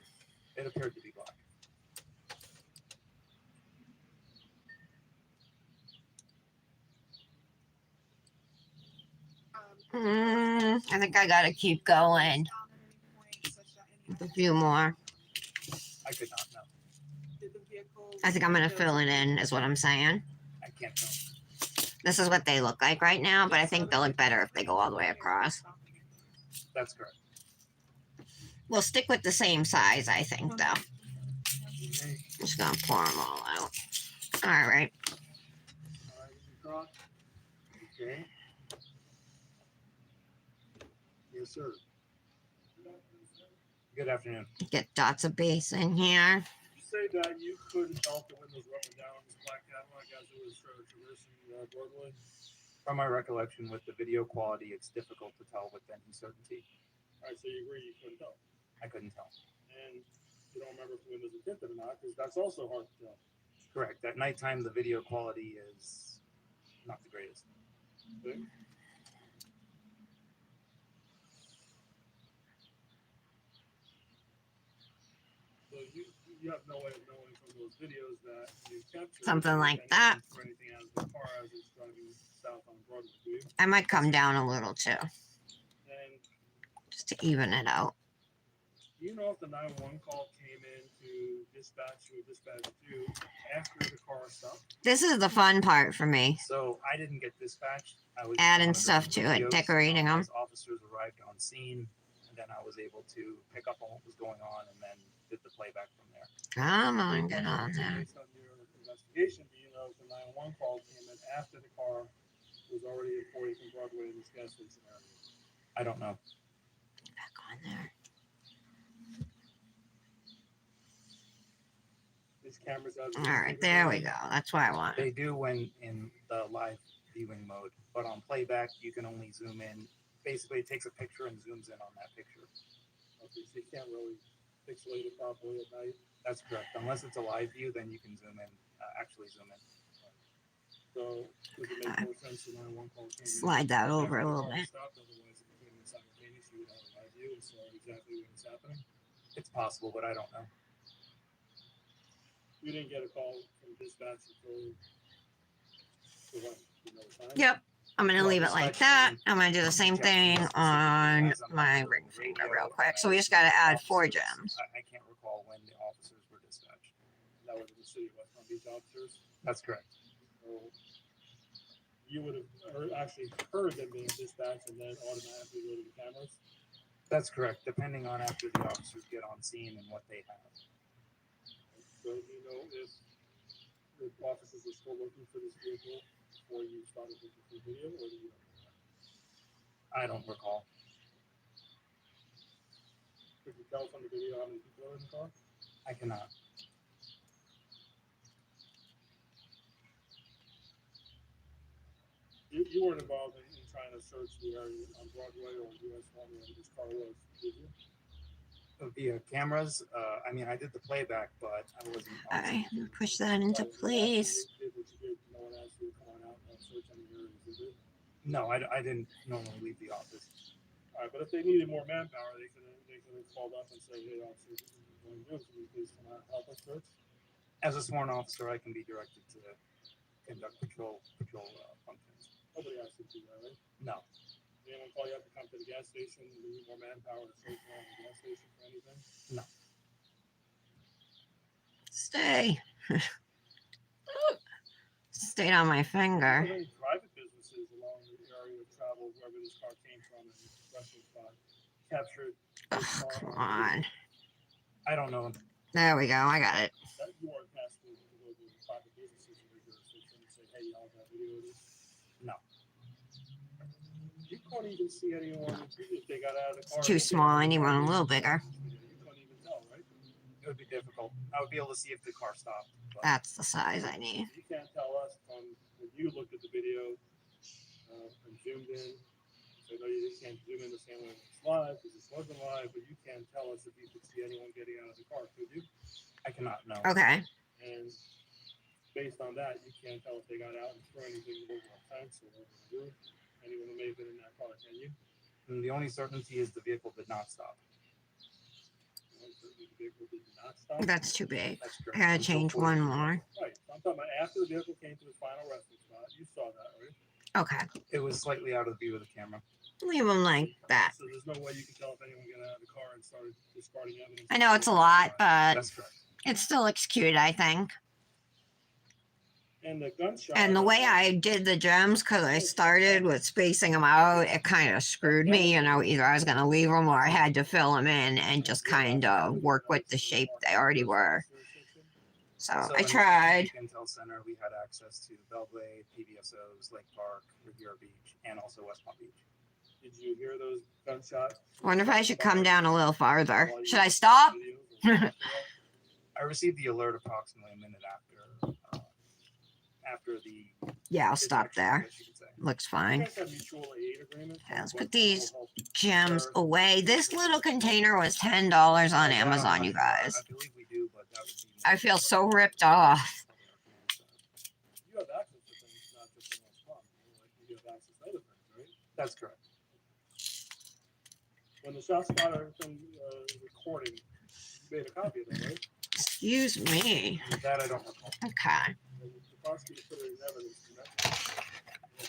It appeared to be black. I think I got to keep going. With a few more. I could not know. Did the vehicle? I think I'm going to fill it in, is what I'm saying. I can't know. This is what they look like right now, but I think they'll look better if they go all the way across. That's correct. We'll stick with the same size, I think, though. Okay. Just going to pour them all out. All right. All right, Mr. Cross? Okay. Yes, sir. Good afternoon. Get dots of base in here. You say that you couldn't tell if the windows were up and down on this black Cadillac as it was traversing Broadway? From my recollection with the video quality, it's difficult to tell with any certainty. All right, so you agree you couldn't tell. I couldn't tell. And you don't remember if the windows were tinted or not, because that's also hard to tell. Correct. At nighttime, the video quality is not the greatest. Okay? So you have no way of knowing from those videos that you captured Something like anything that. or anything out of the car as it's driving south on Broadway, do you? I might come down a little too, And just to even it out. do you know if the 911 call came in to dispatch or dispatch to after the car stopped? This is the fun part for me. So I didn't get dispatched. I was Adding monitoring stuff to it, videos, decorating 'em. As officers arrived on scene, and then I was able to pick up on what was going on and then did the playback from there. Come on, get on there. Based on your investigation, do you know if the 911 call came in after the car was already at 40th and Broadway in this gas station area? I don't know. Back on there. These cameras have. All right, there we go. That's what I want. They do when in the live viewing mode, but on playback, you can only zoom in. Basically, it takes a picture and zooms in on that picture. Okay, so you can't really pixelate it properly at night. That's correct. Unless it's a live view, then you can zoom in, actually zoom in. So does it make more sense to 911 call came in Slide that over a after the little car bit. stopped, otherwise it became simultaneous, you would have a live view and saw exactly what was happening? It's possible, but I don't know. You didn't get a call from dispatch until when? You know the time? Yep. I'm gonna Well, leave it this like might that. be I'm gonna do the same thing Japanese specifically, on as I'm not my hearing ring the finger radio, real and quick. I So we just assume gotta add officers- 4 gems. I can't recall when the officers were dispatched. That was the city of West Palm Beach officers. That's correct. So you would have actually heard them being dispatched and then automatically go to the cameras. That's correct, depending on after the officers get on scene and what they have. So do you know if the officers are still looking for this vehicle before you started looking for video, or do you know that? I don't recall. Could you tell from the video how many people are in the car? I cannot. You weren't involved in trying to search the area on Broadway or US 1 where this car was, did you? Via cameras, I mean, I did the playback, but I wasn't. on Alright, scene. push that into place. You did what you did. No one asked you to come on out and search any areas, did they? No, I didn't normally leave the office. All right, but if they needed more manpower, they could have called up and said, "Hey, officer, this is what we're doing. Can you please come out and help us search?" As a sworn officer, I can be directed to conduct patrol functions. Nobody asked you to do that, right? No, Anyone call you up to come to the gas station? Do you need more manpower to search around the gas station for anything? Stay. Stayed on my Are finger. there any private businesses along the area of travel, wherever this car came from, and this resting spot captured this Oh, car come on video? on. I don't know. There we go. I got it. That you weren't asked to go to private businesses in your jurisdiction and say, "Hey, y'all have video of this." No. You couldn't even see anyone if they got out of the car. It's too small. I need one a little bigger. You couldn't even tell, right? It would be difficult. I would be able to see if the car stopped. But That's the size I need. You can't tell us from when you looked at the video and zoomed in. So no, you can't zoom in the same way when it's live because this wasn't live, but you can't tell us if you could see anyone getting out of the car, could you? I cannot know. Okay. And based on that, you can't tell if they got out and threw anything over a fence or over the roof. Anyone who may have been in that car, can you? And the only certainty is the vehicle did not stop. The vehicle did not stop. That's too big. That's I correct. gotta Until change 40 one feet. more. Right. So I'm talking about after the vehicle came to its final resting spot. You saw that, right? Okay. It was slightly out of view of the camera. Leave them like that. So there's no way you can tell if anyone got out of the car and started discarding evidence. I know it's a lot, but That's correct. it still looks cute, I think. And the gunshot. And the way I did the gems, because I started with spacing them out, it kind of screwed me. You know, either I was going to leave them or I had to fill them in and just kind of work with the shape they already were. So I in the tried. Strategic Intel Center, we had access to Beltway, PBSOs, Lake Park, Riviera Beach, and also West Palm Beach. Did you hear those gunshots? Wonder if I should come down a little farther. Should I stop? I received the alert approximately a minute after the. Yeah, I'll stop detection, I there. guess you could say. Looks You fine. guys have mutual aid agreements? Okay, let's What put these will help you? gems Sure. away. This little container was $10 on Amazon, you guys. I believe we do, but that would be. I feel so ripped off. You have access to things, not just in West Palm. Like you have access to other things, right? That's correct. When the shot spotter thing recording, you made a copy of that, right? Excuse me. That I don't recall. Okay. And the prosecutor put it in evidence.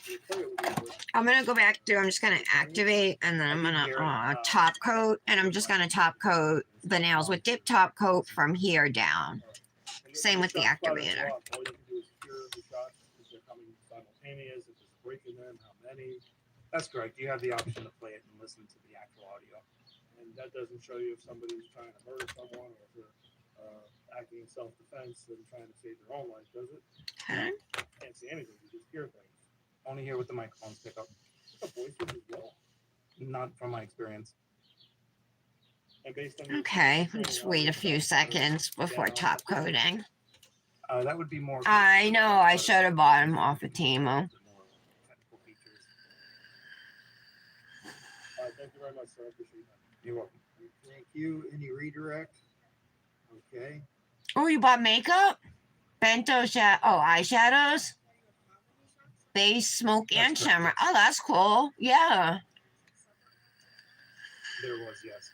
You play it with you, but I'm gonna go back through. I'm just gonna activate, and then I'm gonna top coat, and I'm just gonna top coat the nails with dip top coat from here down. and Same with the shot spotter activator. off. All you can do is hear the shots if they're coming simultaneous, if there's a break in them, how many. That's correct. You have the option to play it and listen to the actual audio. And that doesn't show you if somebody's trying to murder someone or if they're acting in self-defense and trying to save their own life, does it? Okay. Can't see anything. You just hear things. Only hear what the microphones pick up. The voices as well. Not from my experience. And based on your Okay. training, Just wait a few seconds before top coating. That would be more. I know. I should have bought them off of Temu. More technical features. All right, thank you very much, sir. I appreciate that. You're welcome. Thank you. Any redirect? Okay. Oh, you bought makeup? Bento eyeshadows? base, smoke, That's and correct, shimmer. yes. Oh, that's cool. Yeah. There was, yes.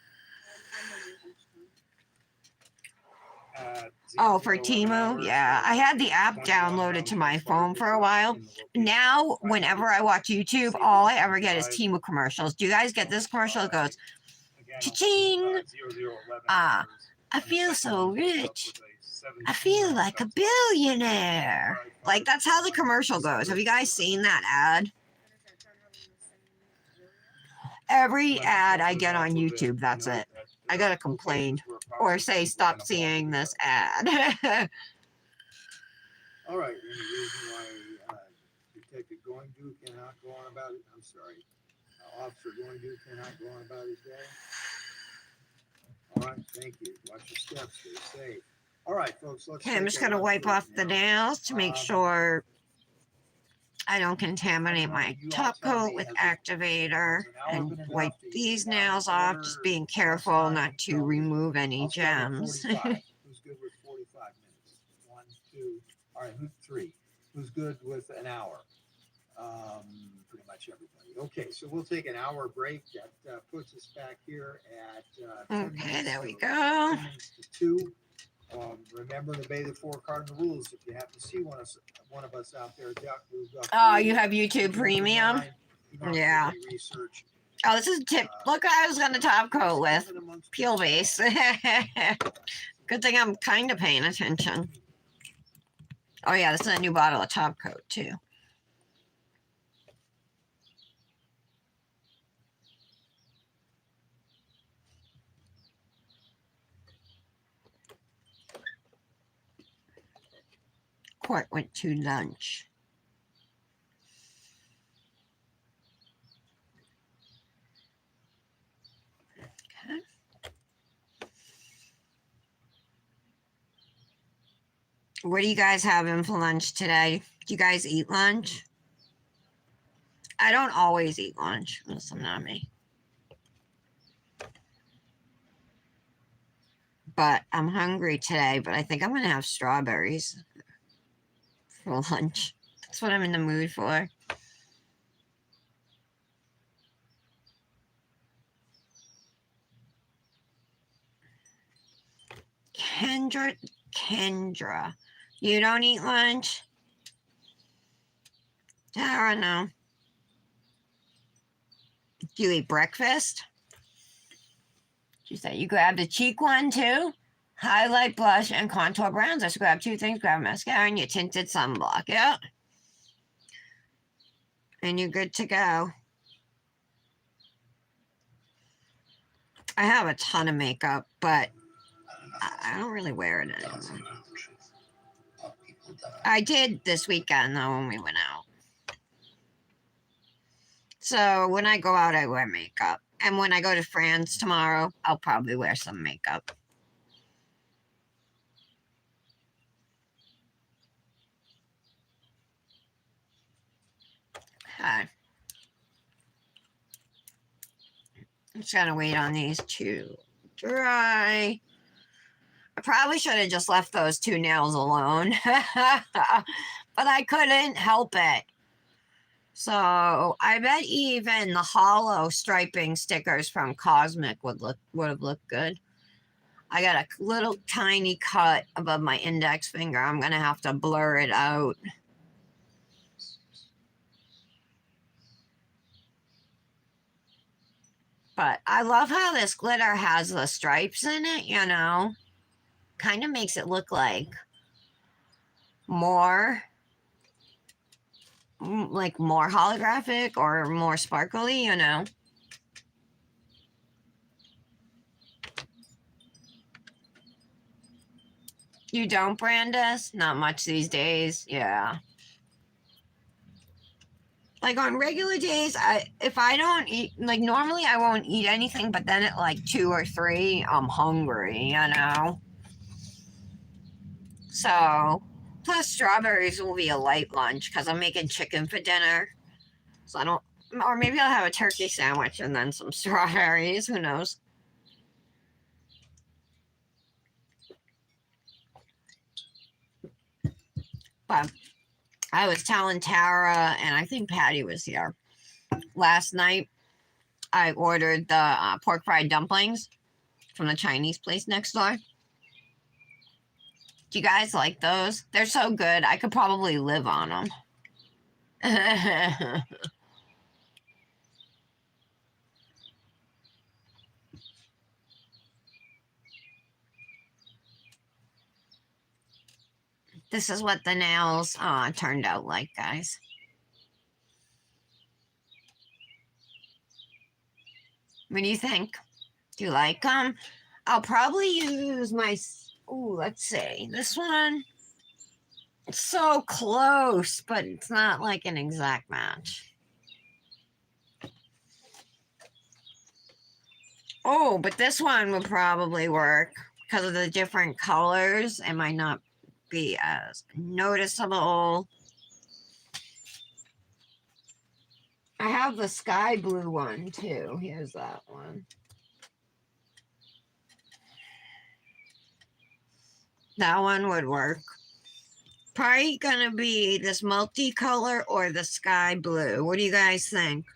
Oh, for Temu? Yeah. I had the app downloaded to my phone for a while. Now, whenever I watch YouTube, all I ever get is Temu commercials. Do you guys get this commercial? It goes, cha-ching! Ah, I feel so rich. I feel like a billionaire. Like, that's how the commercial goes. Have you guys seen that ad? Every ad I get on YouTube, that's it. I gotta complain. Or say, stop seeing this ad. All right, any reason why Detective Going Do cannot go on about it? I'm sorry. Officer Going Do cannot go on about his day? All right, thank you. Watch your steps, stay safe. All right, folks, let's Okay, I'm take just a gonna look wipe through off it the now. nails to make sure I don't contaminate my top coat with activator, and wipe these nails off, just being careful not to remove any I'll start with gems. 45. Who's good with 45 minutes? 1, 2, all right, 3. Who's good with an hour? Pretty much everybody. Okay, so we'll take an hour break. That puts us back here at 10 Okay, minutes there we to- go. 10 minutes to 2. Remember to obey the 4 cardinal rules. If you happen to see one of us out there, duck, move, duck, Oh, move. you have YouTube Keep an open Premium? mind. You don't have to do Yeah. any research. Oh, this is a tip. Look what I was gonna top coat with. Peel base. Good thing I'm kind of paying attention. Oh yeah, this is a new bottle of top coat too. Court went to lunch. Okay. What are you guys having for lunch today? Do you guys eat lunch? I don't always eat lunch. Listen, not me. But I'm hungry today, but I think I'm going to have strawberries for lunch. That's what I'm in the mood for. Kendra, you don't eat lunch? Tara, no. Do you eat breakfast? She said you grabbed a cheek one too? Highlight, blush, and contour browns. Just grab 2 things. Grab mascara and your tinted sunblock. Yeah. And you're good to go. I have a ton of makeup, but I don't really wear it anymore. I did this weekend though when we went out. So when I go out, I wear makeup. And when I go to France tomorrow, I'll probably wear some makeup. Okay. I'm just gonna wait on these to dry. I probably should have just left those 2 nails alone. But I couldn't help it. So I bet even the hollow striping stickers from Cosmic would have looked good. I got a little tiny cut above my index finger. I'm gonna have to blur it out. But I love how this glitter has the stripes in it, you know. Kind of makes it look like more holographic or more sparkly, you know. You don't, Brandis? Not much these days. Yeah. Like on regular days, if I don't eat, like normally I won't eat anything, but then at like 2 or 3, I'm hungry, you know. So, plus strawberries will be a light lunch because I'm making chicken for dinner. So I don't, or maybe I'll have a turkey sandwich and then some strawberries. Who knows? But I was telling Tara, and I think Patty was here last night. I ordered the pork fried dumplings from the Chinese place next door. Do you guys like those? They're so good. I could probably live on them. This is what the nails turned out like, guys. What do you think? Do you like them? I'll probably use my... Ooh, let's see. This one... It's so close, but it's not like an exact match. Oh, but this one would probably work because of the different colors. It might not be as noticeable. I have the sky blue one too. Here's that one. That one would work. Probably gonna be this multicolor or the sky blue. What do you guys think?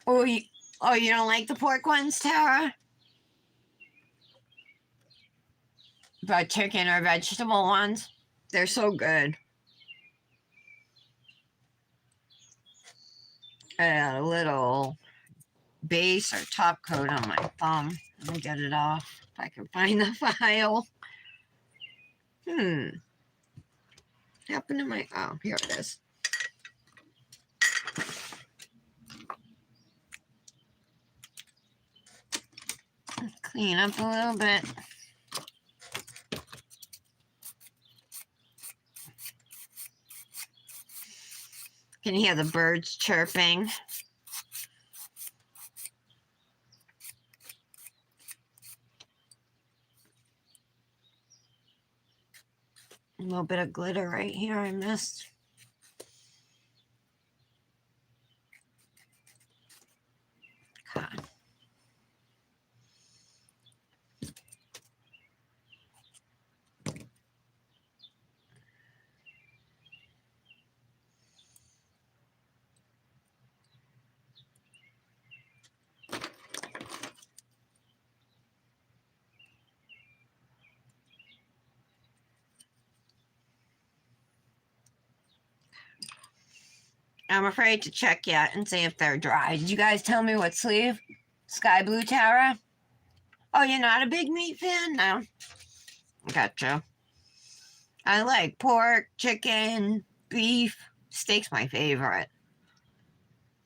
Oh, you don't like the pork ones, Tara? The chicken or vegetable ones? They're so good. A little base or top coat on my thumb. Let me get it off if I can find the file. Happened to my... Oh, here it is. Clean up a little bit. Can you hear the birds chirping? A little bit of glitter right here I missed. Okay. I'm afraid to check yet and see if they're dry. Did you guys tell me what sleeve? Sky blue, Tara? Oh, you're not a big meat fan? No. Gotcha. I like pork, chicken, beef. Steak's my favorite.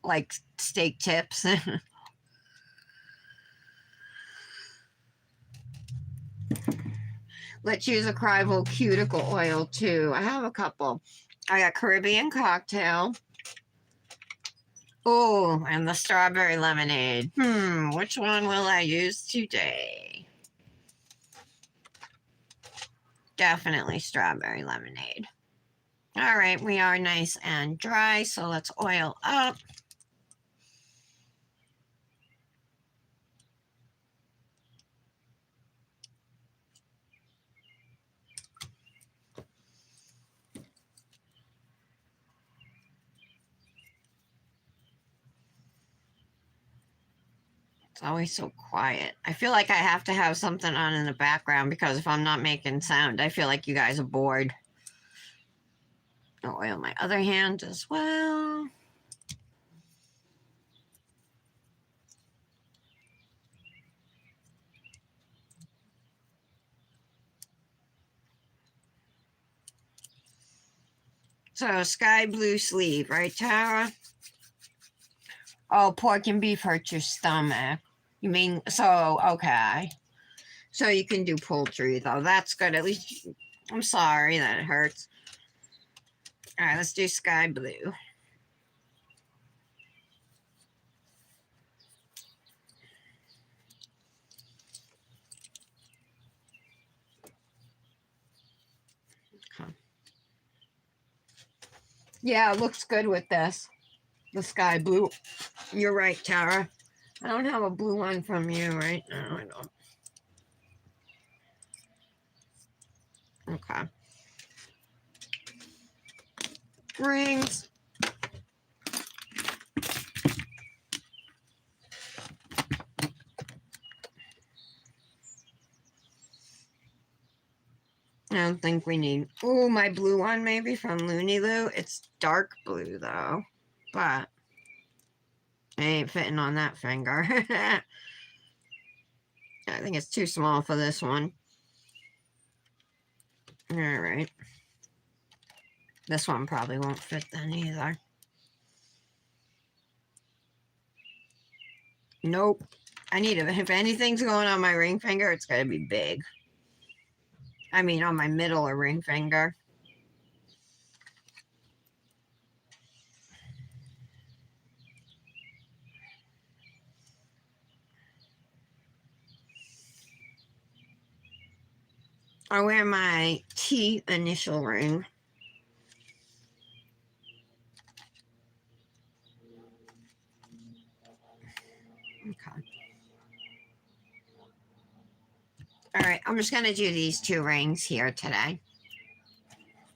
Like steak tips. Let's use a Krival cuticle oil too. I have a couple. I got Caribbean cocktail. Oh, and the strawberry lemonade. Which one will I use today? Definitely strawberry lemonade. All right, we are nice and dry, so let's oil up. It's always so quiet. I feel like I have to have something on in the background because if I'm not making sound, I feel like you guys are bored. I'll oil my other hand as well. So, sky blue sleeve, right, Tara? Oh, pork and beef hurt your stomach. You mean, so, okay. So you can do poultry, though. That's good. At least, I'm sorry that it hurts. All right, let's do sky blue. Okay. Yeah, it looks good with this. The sky blue. You're right, Tara. I don't have a blue one from you right now. I don't. Okay. Rings. I don't think we need. Oh, my blue one maybe from Looney Loo. It's dark blue though, but it ain't fitting on that finger. I think it's too small for this one. All right. This one probably won't fit then either. Nope. I need it. If anything's going on my ring finger, it's got to be big. I mean, on my middle or ring finger. I wear my T initial ring. Okay. All right, I'm just going to do these two rings here today.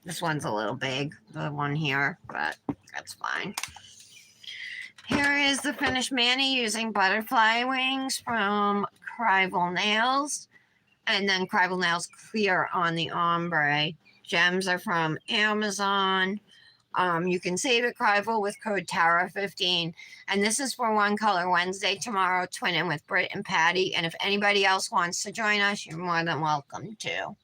This one's a little big, the one here, but that's fine. Here is the finished mani using butterfly wings from Krival Nails. And then Krival Nails clear on the ombre. Gems are from Amazon. You can save at Krival with code TARA15. And this is for One Color Wednesday tomorrow, twinning with Britt and Patty. And if anybody else wants to join us, you're more than welcome to.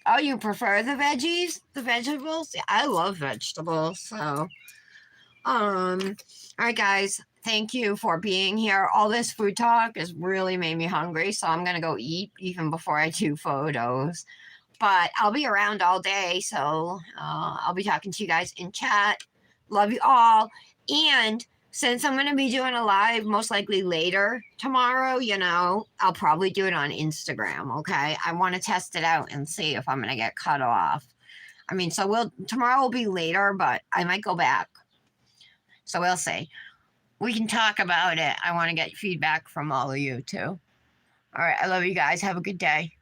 Oh, you prefer the veggies? The vegetables? Yeah, I love vegetables. So, all right, guys. Thank you for being here. All this food talk has really made me hungry. So I'm going to go eat even before I do photos. But I'll be around all day. So I'll be talking to you guys in chat. Love you all. And since I'm going to be doing a live most likely later tomorrow, you know, I'll probably do it on Instagram, okay? I want to test it out and see if I'm going to get cut off. I mean, so tomorrow will be later, but I might go back. So we'll see. We can talk about it. I want to get feedback from all of you too. All right, I love you guys. Have a good day.